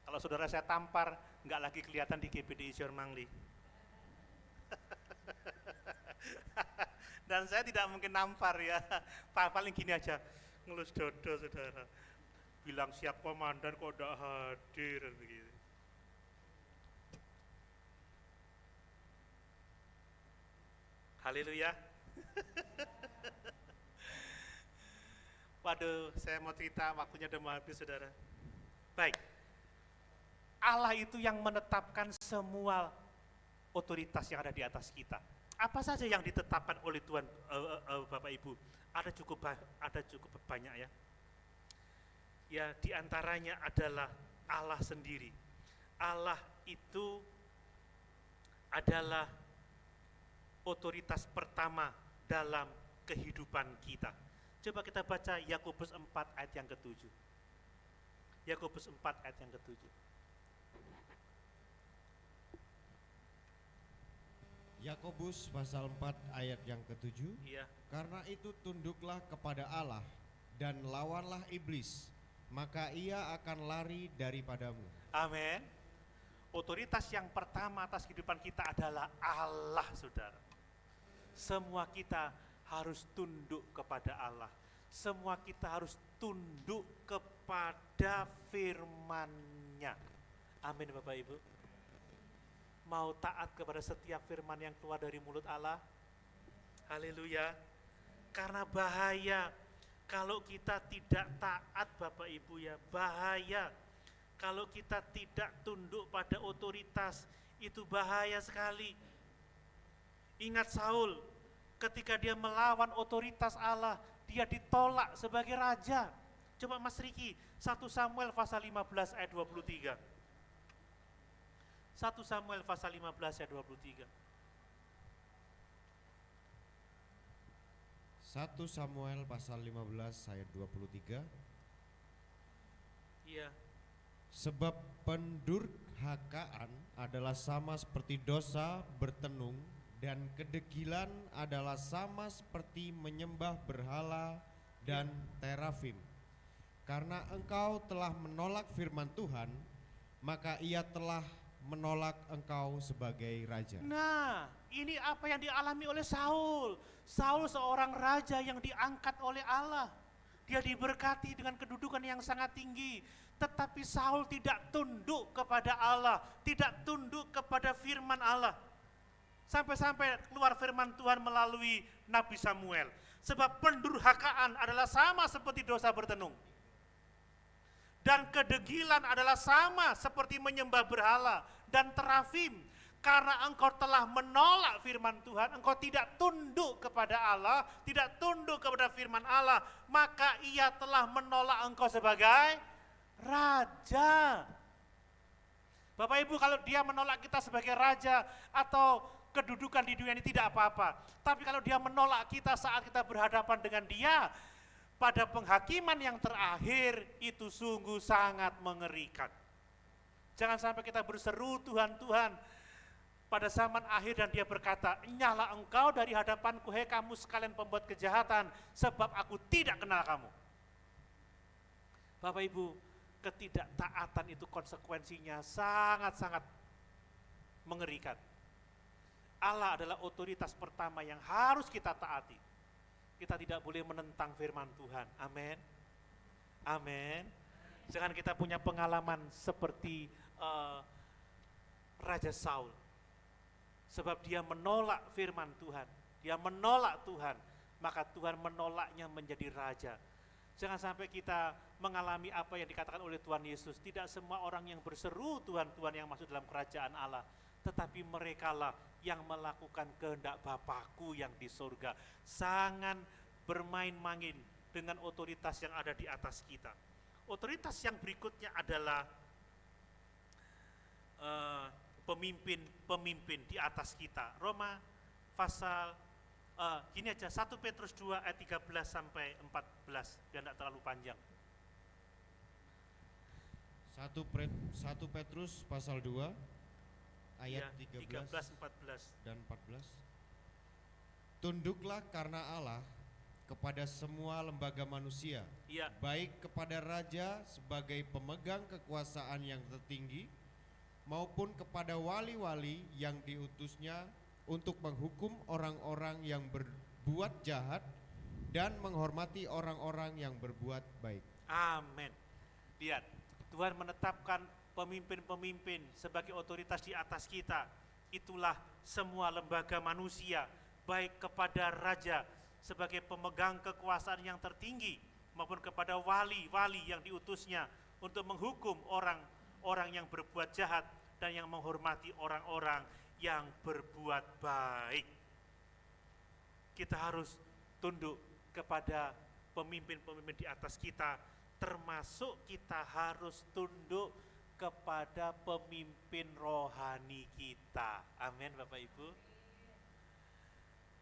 Kalau saudara saya tampar, nggak lagi kelihatan di GPD Isyor Mangli. Dan saya tidak mungkin nampar ya, paling gini aja, ngelus dodo saudara. Bilang siap komandan kok tidak hadir, begitu. Haleluya. Waduh, saya mau cerita, waktunya udah mau habis saudara. Baik, Allah itu yang menetapkan semua otoritas yang ada di atas kita. Apa saja yang ditetapkan oleh Tuhan, Bapak Ibu? Ada cukup banyak ya. Ya, diantaranya adalah Allah sendiri. Allah itu adalah otoritas pertama dalam kehidupan kita. Coba kita baca Yakobus 4 ayat yang ke-7. Yakobus 4 ayat yang ke-7. Yakobus pasal 4 ayat yang ke-7. Iya. Karena itu tunduklah kepada Allah dan lawanlah iblis, maka ia akan lari daripadamu. Amin. Otoritas yang pertama atas kehidupan kita adalah Allah, saudara. Semua kita harus tunduk kepada Allah. Semua kita harus tunduk kepada firman-Nya. Amin Bapak Ibu. Mau taat kepada setiap firman yang keluar dari mulut Allah? Haleluya. Karena bahaya kalau kita tidak taat Bapak Ibu ya, bahaya. Kalau kita tidak tunduk pada otoritas, itu bahaya sekali. Ingat Saul, ketika dia melawan otoritas Allah, dia ditolak sebagai raja. Coba Mas Riki, 1 Samuel pasal 15 ayat 23. 1 Samuel pasal 15 ayat 23. 1 Samuel pasal 15 ayat 23. Iya. Sebab pendurhakaan adalah sama seperti dosa bertenung, dan kedegilan adalah sama seperti menyembah berhala dan terafim. Karena engkau telah menolak firman Tuhan, maka ia telah menolak engkau sebagai raja. Nah, ini apa yang dialami oleh Saul. Saul seorang raja yang diangkat oleh Allah. Dia diberkati dengan kedudukan yang sangat tinggi. Tetapi Saul tidak tunduk kepada Allah, tidak tunduk kepada firman Allah. Sampai-sampai keluar firman Tuhan melalui Nabi Samuel. Sebab pendurhakaan adalah sama seperti dosa bertenung. Dan kedegilan adalah sama seperti menyembah berhala dan terafim. Karena engkau telah menolak firman Tuhan, engkau tidak tunduk kepada Allah, tidak tunduk kepada firman Allah, maka ia telah menolak engkau sebagai raja. Bapak Ibu, kalau dia menolak kita sebagai raja atau kedudukan di dunia ini tidak apa-apa. Tapi kalau dia menolak kita saat kita berhadapan dengan dia, pada penghakiman yang terakhir itu sungguh sangat mengerikan. Jangan sampai kita berseru, Tuhan, Tuhan, pada zaman akhir dan dia berkata, "Nyala engkau dari hadapanku, hei kamu sekalian pembuat kejahatan, sebab aku tidak kenal kamu." Bapak Ibu, ketidaktaatan itu konsekuensinya sangat-sangat mengerikan. Allah adalah otoritas pertama yang harus kita taati. Kita tidak boleh menentang firman Tuhan. Amin. Amin. Jangan kita punya pengalaman seperti Raja Saul. Sebab dia menolak firman Tuhan, dia menolak Tuhan, maka Tuhan menolaknya menjadi raja. Jangan sampai kita mengalami apa yang dikatakan oleh Tuhan Yesus. Tidak semua orang yang berseru Tuhan, Tuhan yang masuk dalam kerajaan Allah, tetapi merekalah yang melakukan kehendak Bapakku yang di surga. Jangan bermain-main dengan otoritas yang ada di atas kita. Otoritas yang berikutnya adalah pemimpin di atas kita. Roma pasal gini aja, 1 Petrus 2 ayat 13 sampai 14 biar tidak terlalu panjang. 1 Petrus pasal 2 ayat Ya, 13 14. dan 14. Tunduklah karena Allah kepada semua lembaga manusia, Iya, baik kepada raja sebagai pemegang kekuasaan yang tertinggi, maupun kepada wali-wali yang diutusnya untuk menghukum orang-orang yang berbuat jahat dan menghormati orang-orang yang berbuat baik. amin. Lihat, Tuhan menetapkan pemimpin-pemimpin sebagai otoritas di atas kita. Itulah semua lembaga manusia, baik kepada raja sebagai pemegang kekuasaan yang tertinggi, maupun kepada wali-wali yang diutusnya untuk menghukum orang yang berbuat jahat dan yang menghormati orang-orang yang berbuat baik. Kita harus tunduk kepada pemimpin-pemimpin di atas kita, termasuk kita harus tunduk kepada pemimpin rohani kita. Amin, Bapak Ibu.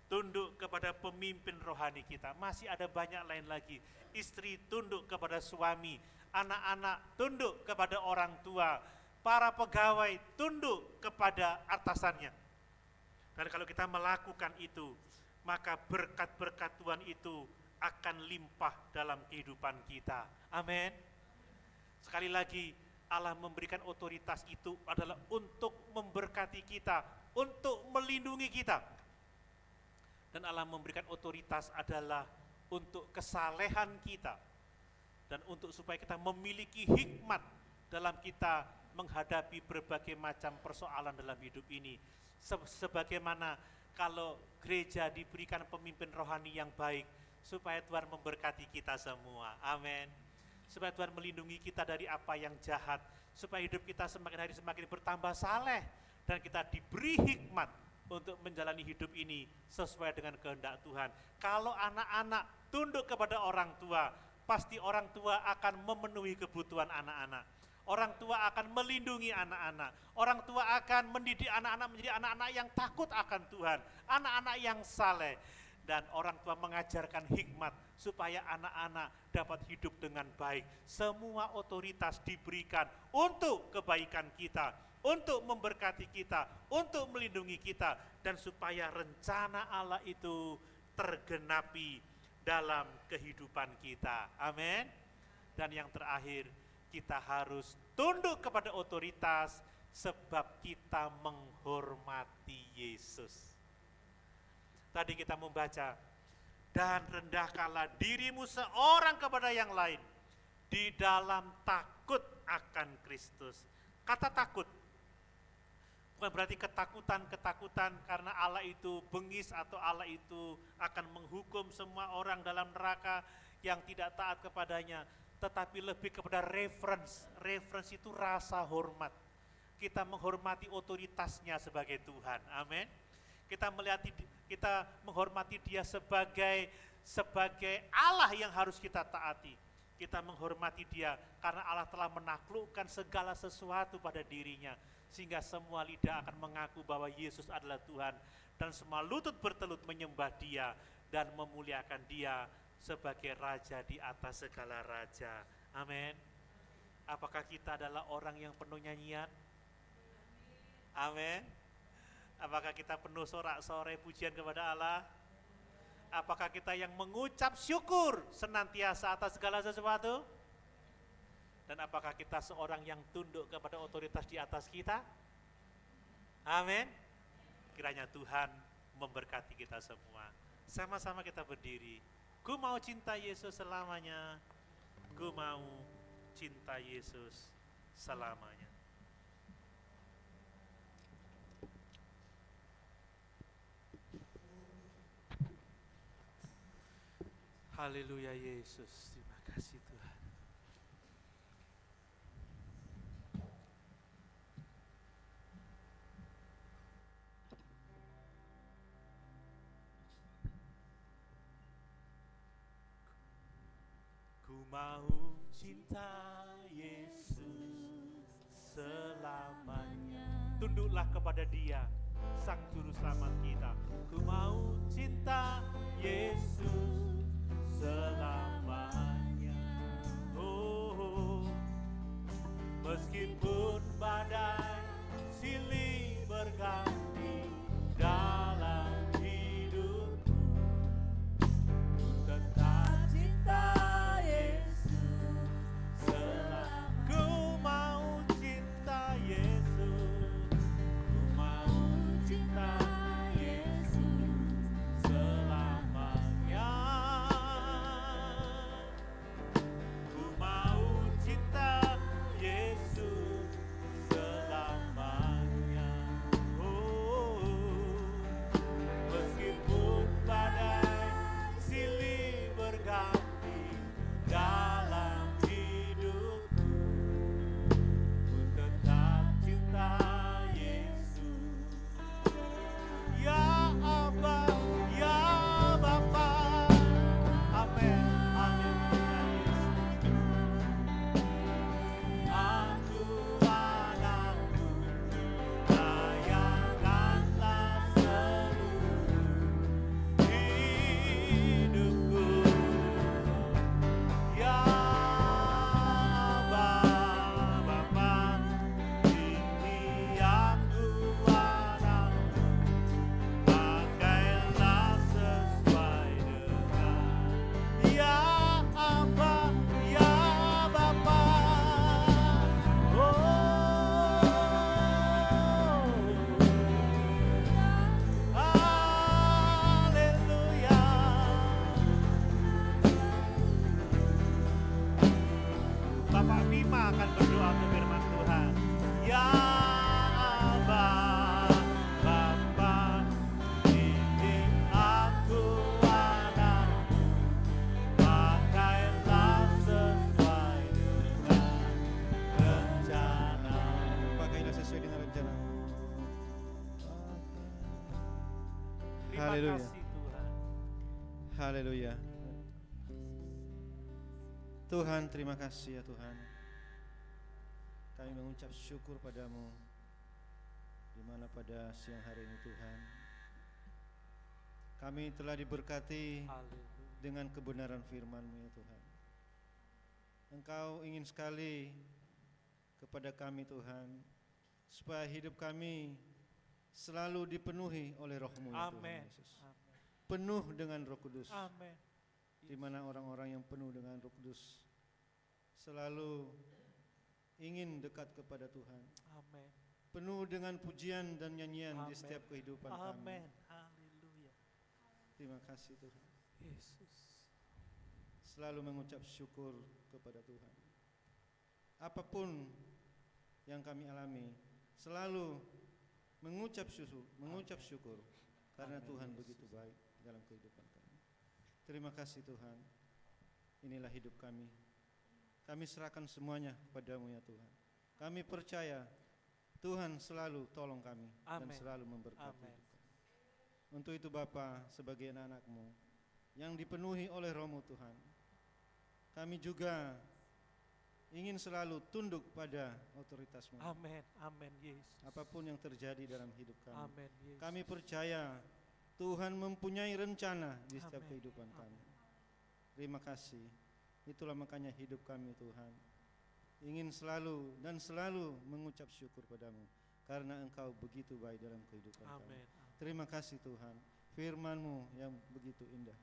Tunduk kepada pemimpin rohani kita. Masih ada banyak lain lagi. Istri tunduk kepada suami, anak-anak tunduk kepada orang tua, para pegawai tunduk kepada atasannya. Dan kalau kita melakukan itu, maka berkat-berkat Tuhan itu akan limpah dalam kehidupan kita. Amin. Sekali lagi, Allah memberikan otoritas itu adalah untuk memberkati kita, untuk melindungi kita. Dan Allah memberikan otoritas adalah untuk kesalehan kita dan untuk supaya kita memiliki hikmat dalam kita menghadapi berbagai macam persoalan dalam hidup ini. Sebagaimana kalau gereja diberikan pemimpin rohani yang baik, supaya Tuhan memberkati kita semua. Amin. Supaya Tuhan melindungi kita dari apa yang jahat, supaya hidup kita semakin hari semakin bertambah saleh, dan kita diberi hikmat untuk menjalani hidup ini sesuai dengan kehendak Tuhan. Kalau anak-anak tunduk kepada orang tua, pasti orang tua akan memenuhi kebutuhan anak-anak. Orang tua akan melindungi anak-anak. Orang tua akan mendidik anak-anak menjadi anak-anak yang takut akan Tuhan, anak-anak yang saleh. Dan orang tua mengajarkan hikmat supaya anak-anak dapat hidup dengan baik. Semua otoritas diberikan untuk kebaikan kita, untuk memberkati kita, untuk melindungi kita, dan supaya rencana Allah itu tergenapi dalam kehidupan kita. Amin. Dan yang terakhir, kita harus tunduk kepada otoritas sebab kita menghormati Yesus. Tadi kita membaca, dan rendahkanlah dirimu seorang kepada yang lain di dalam takut akan Kristus. Kata takut bukan berarti ketakutan karena Allah itu bengis atau Allah itu akan menghukum semua orang dalam neraka yang tidak taat kepadanya, tetapi lebih kepada reference. Reference itu rasa hormat. Kita menghormati otoritasnya sebagai Tuhan. Amin. Kita menghormati dia sebagai Allah yang harus kita taati. Kita menghormati dia karena Allah telah menaklukkan segala sesuatu pada dirinya, sehingga semua lidah akan mengaku bahwa Yesus adalah Tuhan, dan semua lutut bertelut menyembah dia dan memuliakan dia sebagai Raja di atas segala raja. Amin. Apakah kita adalah orang yang penuh nyanyian? Amin. Apakah kita penuh sorak-sorai pujian kepada Allah? Apakah kita yang mengucap syukur senantiasa atas segala sesuatu? Dan apakah kita seorang yang tunduk kepada otoritas di atas kita? Amin. Kiranya Tuhan memberkati kita semua. Sama-sama kita berdiri. Ku mau cinta Yesus selamanya. Ku mau cinta Yesus selamanya. Haleluya Yesus, terima kasih Tuhan. Ku mau cinta Yesus selamanya. Tunduklah kepada Dia, Sang Juru Selamat kita. Ku mau cinta Yesus selamanya. Oh, meskipun badai silih berganti dalam hidupku, ku tetap cinta Yesus selamanya. Ku mau cinta Yesus, ku mau cinta Yesus selamanya. Ku mau cinta Yesus selamanya. Oh, meskipun badai silih berganti dalam hidupku, ku tetap cinta Yesus. Ya Aba, ya Bapa. Amin, haleluya Yesus. Aku anakmu, layankanlah seluruh hidupku. Ya Aba, Bapa, ini aku anakmu, pakailah sesuai dengan. Ya Aba, ya Bapa. Haleluya. Bapak Bima akan berdoa untuk firman Tuhan. Ya Aba, Bapa, didik aku anakmu, pakailah sesuai dengan rencana. Pakailah sesuai dengan rencana. Terima Haleluya. kasih Tuhan. Haleluya. Tuhan, terima kasih ya Tuhan. Kami mengucap syukur padamu, di mana pada siang hari ini Tuhan, kami telah diberkati Haleluya. dengan kebenaran firman-Mu ya Tuhan. Engkau ingin sekali kepada kami Tuhan, supaya hidup kami selalu dipenuhi oleh Roh-Mu ya Tuhan Amin. Yesus. Amin. Penuh dengan Roh Kudus. Amin. Di mana orang-orang yang penuh dengan Roh Kudus selalu ingin dekat kepada Tuhan, Amin. penuh dengan pujian dan nyanyian di Amin. setiap kehidupan Amin. kami. Haleluya. Terima kasih Tuhan. Yesus. Selalu mengucap syukur kepada Tuhan. Apapun yang kami alami, selalu mengucap syukur karena Amin, Tuhan Yesus. begitu baik dalam kehidupan kami. Terima kasih Tuhan. Inilah hidup kami. Kami serahkan semuanya kepadamu ya Tuhan. Kami percaya Tuhan selalu tolong kami dan Amin. selalu memberkati Amin. hidup kami. Untuk itu Bapa, sebagai anak-anak-Mu yang dipenuhi oleh Roh-Mu Tuhan, kami juga ingin selalu tunduk pada otoritas-Mu. Amin. Amin Yesus. Apapun yang terjadi dalam hidup kami, Amin Yesus. kami percaya Tuhan mempunyai rencana di setiap Amin. kehidupan kami. Terima kasih. Itulah makanya hidup kami Tuhan ingin selalu dan selalu mengucap syukur padamu. karena Engkau begitu baik dalam kehidupan kami. Amin. Terima kasih Tuhan, firman-Mu yang begitu indah,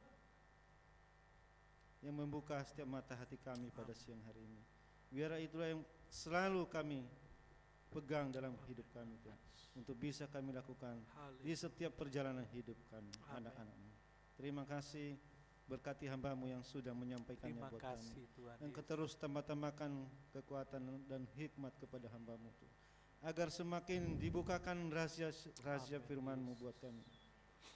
yang membuka setiap mata hati kami pada siang hari ini. Biar itulah yang selalu kami pegang dalam hidup kami Tuhan, untuk bisa kami lakukan di setiap perjalanan hidup kami, anak-anak-Mu. Terima kasih, berkati hamba-Mu yang sudah menyampaikannya Terima buat kasih kami. Tuhan Engkau Yesus. terus tambah-tambahkan kekuatan dan hikmat kepada hamba-Mu Tuhan, agar semakin dibukakan rahasia firman-Mu buat kami,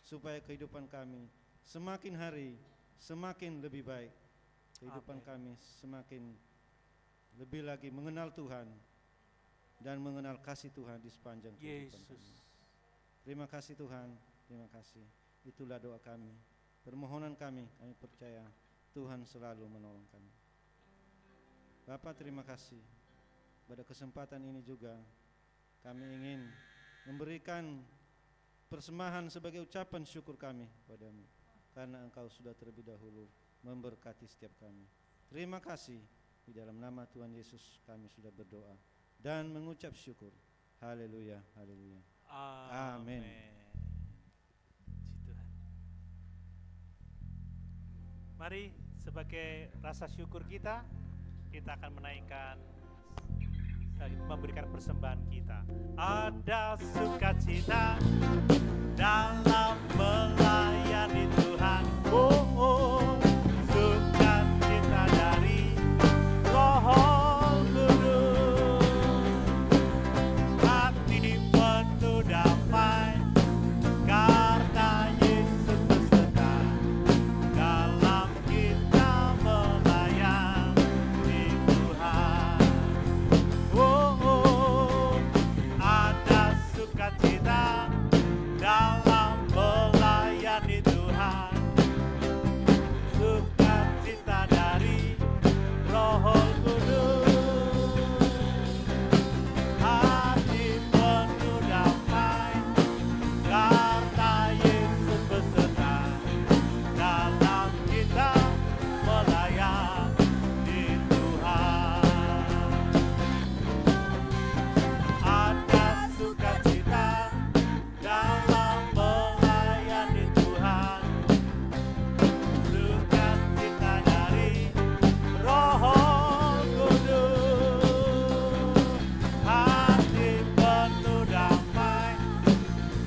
supaya kehidupan kami semakin hari semakin lebih baik, kehidupan kami semakin lebih lagi mengenal Tuhan dan mengenal kasih Tuhan di sepanjang kehidupan kami. Terima kasih Tuhan, terima kasih. Itulah doa kami, permohonan kami percaya Tuhan selalu menolong kami. Bapa, terima kasih. Pada kesempatan ini juga kami ingin memberikan persembahan sebagai ucapan syukur kami padamu, karena Engkau sudah terlebih dahulu memberkati setiap kami. Terima kasih. Di dalam nama Tuhan Yesus kami sudah berdoa dan mengucap syukur. Haleluya, haleluya. Amin. Puji Tuhan. Mari sebagai rasa syukur kita akan menaikkan, memberikan persembahan kita. Ada sukacita dalam melayani Tuhan. Sukacita dari Roh Kudus, hati penuh damai karena Yesus beserta dalam kita melayani Tuhan. Ada sukacita dalam melayani Tuhan, sukacita dari Roh Kudus, hati penuh damai karena Yesus beserta dalam kita melayani Tuhan. Ada sukacita dalam melayani Tuhan, sukacita dari Roh Kudus, hati penuh damai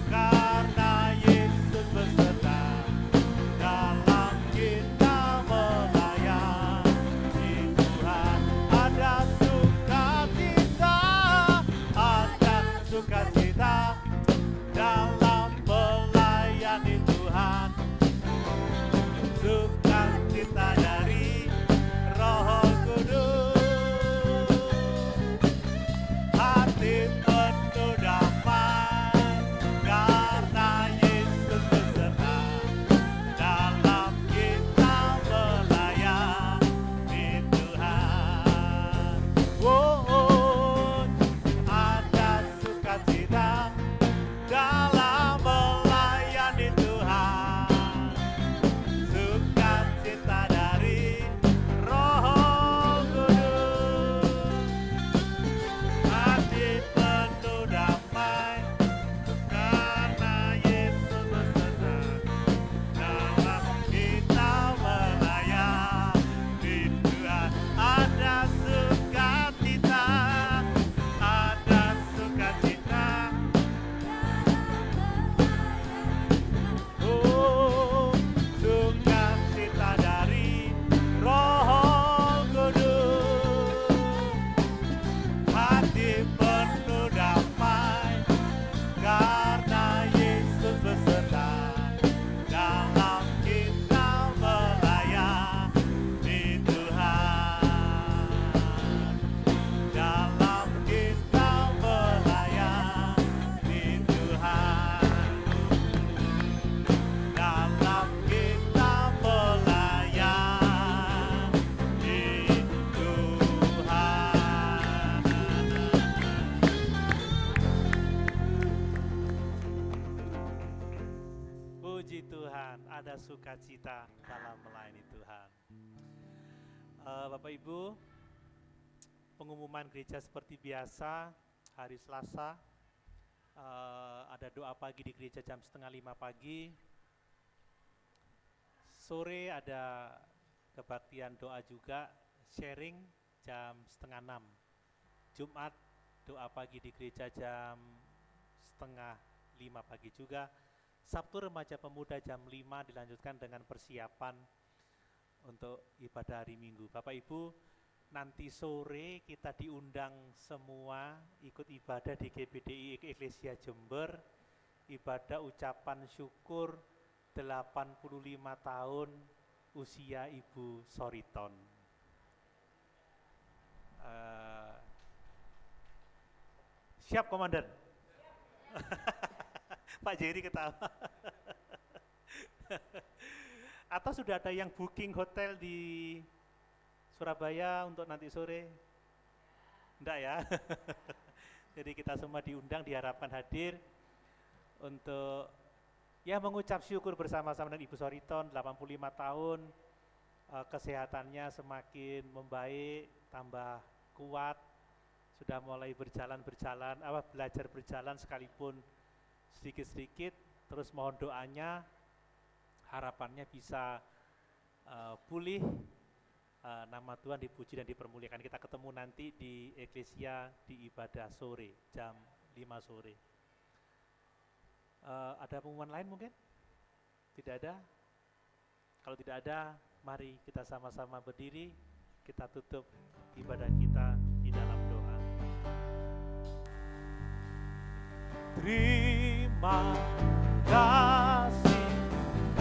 karena Yesus beserta dalam kita melayani Tuhan. Ada sukacita dalam melayani Tuhan, sukacita dari Roh Kudus, hati penuh damai karena Yesus beserta dalam kita melayani Tuhan. Ada sukacita dalam melayani Tuhan, sukacita dari Roh Kudus, hati penuh damai karena Yesus beserta dalam kita melayani Tuhan. Ada sukacita, ada sukacita, sukacita dari Roh Kudus, hati penuh damai karena Yesus beserta dalam kita melayani Tuhan, dalam kita melayani Tuhan, dalam kita melayani Tuhan. Puji Tuhan, ada sukacita dalam melayani Tuhan. Bapak Ibu, pengumuman gereja seperti biasa hari Selasa Ada doa pagi di gereja jam 4:30 pagi. Sore ada kebaktian doa juga, sharing jam 5:30. Jumat doa pagi di gereja jam 4:30 pagi juga. Sabtu remaja pemuda jam 5 dilanjutkan dengan persiapan untuk ibadah hari Minggu. Bapak Ibu, nanti sore kita diundang semua ikut ibadah di GBDI Eklesia Jember, ibadah ucapan syukur 85 tahun usia Ibu Soriton. Siap Komandan? Pak Jerry ketawa. Atau sudah ada yang booking hotel di Surabaya untuk nanti sore? Enggak ya? Jadi kita semua diundang, diharapkan hadir untuk ya mengucap syukur bersama-sama dengan Ibu Soriton, 85 tahun, kesehatannya semakin membaik, tambah kuat, sudah mulai belajar berjalan sekalipun sedikit-sedikit, terus mohon doanya, harapannya bisa pulih, nama Tuhan dipuji dan dipermuliakan. Kita ketemu nanti di Eklesia di ibadah sore, jam 5 sore. Ada pengumuman lain mungkin? Tidak ada? Kalau tidak ada, mari kita sama-sama berdiri, kita tutup ibadah kita di dalam doa. Terima kasih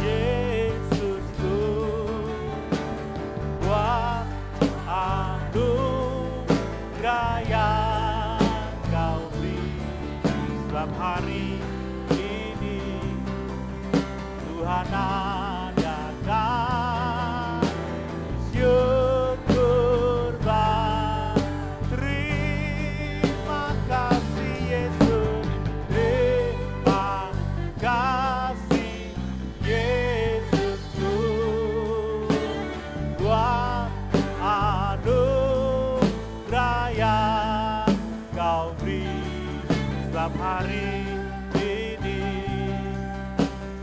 Yesusku buat anugerah yang Kau beri setiap hari ini. Tuhan adakan syukur Bapa. Terima kasih Yesus, terima kasih Yesusku buat anugerah yang Kau beri setiap hari ini.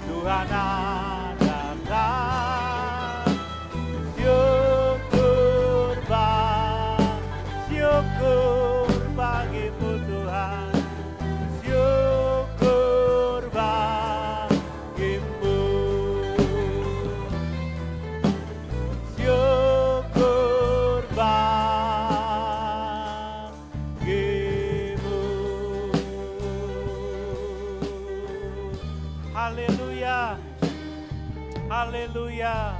Tuhan adakan syukur Bapa, syukur bagimu Tuhan, syukur bagimu, syukur bagimu. Haleluya, haleluya.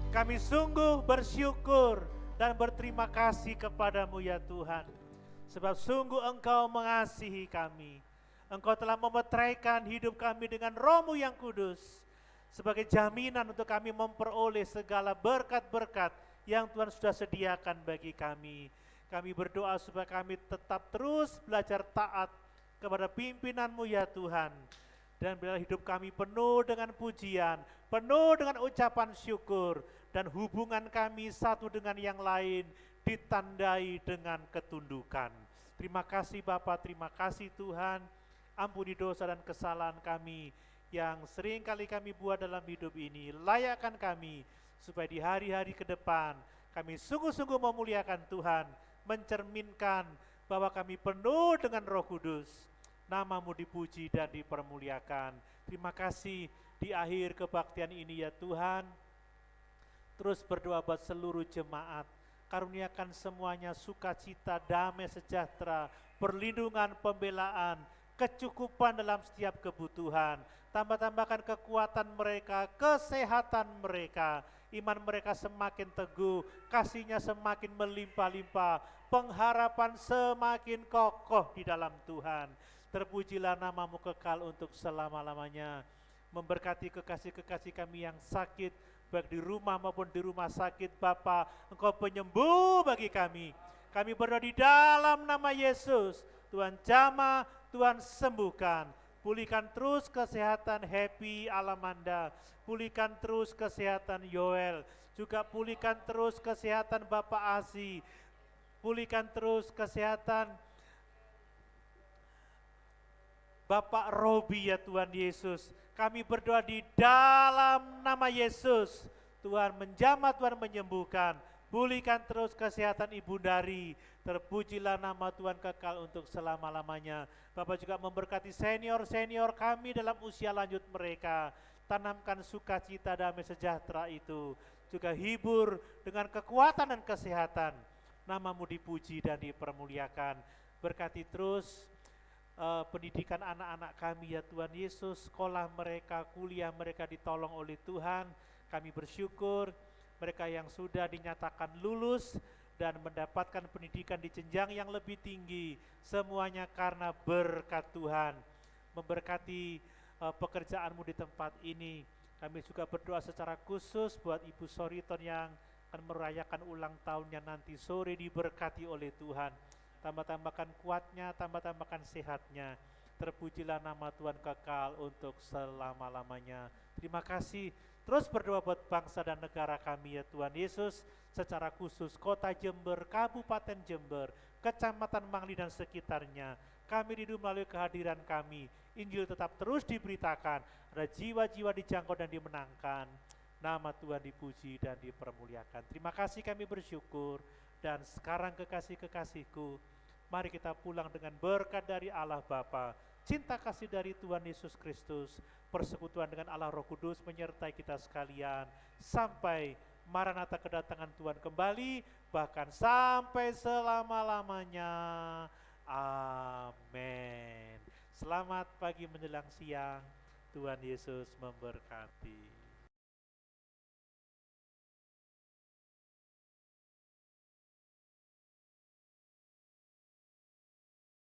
Kami sungguh bersyukur dan berterima kasih kepadamu ya Tuhan. Sebab sungguh Engkau mengasihi kami. Engkau telah memeteraikan hidup kami dengan Roh-Mu yang kudus. Sebagai jaminan untuk kami memperoleh segala berkat-berkat yang Tuhan sudah sediakan bagi kami. Kami berdoa supaya kami tetap terus belajar taat kepada pimpinan-Mu ya Tuhan. Dan biarlah hidup kami penuh dengan pujian, penuh dengan ucapan syukur, dan hubungan kami satu dengan yang lain ditandai dengan ketundukan. Terima kasih Bapa, terima kasih Tuhan. Ampuni dosa dan kesalahan kami yang sering kali kami buat dalam hidup ini. Layakkan kami supaya di hari-hari ke depan kami sungguh-sungguh memuliakan Tuhan, mencerminkan bahwa kami penuh dengan Roh Kudus. Nama-Mu dipuji dan dipermuliakan. Terima kasih di akhir kebaktian ini ya Tuhan. Terus berdoa buat seluruh jemaat. Karuniakan semuanya sukacita, damai sejahtera, perlindungan, pembelaan, kecukupan dalam setiap kebutuhan. Tambah-tambahkan kekuatan mereka, kesehatan mereka, iman mereka semakin teguh, kasihnya semakin melimpah-limpah, pengharapan semakin kokoh di dalam Tuhan. Terpujilah nama-Mu kekal untuk selama-lamanya. Memberkati kekasih-kekasih kami yang sakit, baik di rumah maupun di rumah sakit. Bapa, Engkau penyembuh bagi kami. Kami berdoa di dalam nama Yesus. Tuhan jamah, Tuhan sembuhkan. Pulihkan terus kesehatan Happy Alamanda. Pulihkan terus kesehatan Yoel. Juga pulihkan terus kesehatan Bapak Asi. Pulihkan terus kesehatan Bapak Robi ya Tuhan Yesus. Kami berdoa di dalam nama Yesus. Tuhan menjamah, Tuhan menyembuhkan. Pulihkan terus kesehatan Ibu Dari. Terpujilah nama Tuhan kekal untuk selama-lamanya. Bapak juga memberkati senior-senior kami dalam usia lanjut mereka. Tanamkan sukacita damai sejahtera itu. Juga hibur dengan kekuatan dan kesehatan. Namamu dipuji dan dipermuliakan. Berkati terus pendidikan anak-anak kami ya Tuhan Yesus, sekolah mereka, kuliah mereka ditolong oleh Tuhan. Kami bersyukur mereka yang sudah dinyatakan lulus dan mendapatkan pendidikan di jenjang yang lebih tinggi, semuanya karena berkat Tuhan. Memberkati pekerjaanmu di tempat ini. Kami juga berdoa secara khusus buat Ibu Soriton yang akan merayakan ulang tahunnya nanti sore, diberkati oleh Tuhan. Tambah-tambahkan kuatnya, tambah-tambahkan sehatnya. Terpujilah nama Tuhan kekal untuk selama-lamanya. Terima kasih. Terus berdoa buat bangsa dan negara kami ya Tuhan Yesus. Secara khusus Kota Jember, Kabupaten Jember, Kecamatan Mangli dan sekitarnya. Kami rindu melalui kehadiran kami. Injil tetap terus diberitakan. Ada jiwa-jiwa dijangkau dan dimenangkan. Nama Tuhan dipuji dan dipermuliakan. Terima kasih, kami bersyukur. Dan sekarang kekasih-kekasihku, mari kita pulang dengan berkat dari Allah Bapa, cinta kasih dari Tuhan Yesus Kristus, persekutuan dengan Allah Roh Kudus menyertai kita sekalian, sampai Maranatha kedatangan Tuhan kembali, bahkan sampai selama-lamanya. Amin. Selamat pagi menjelang siang, Tuhan Yesus memberkati.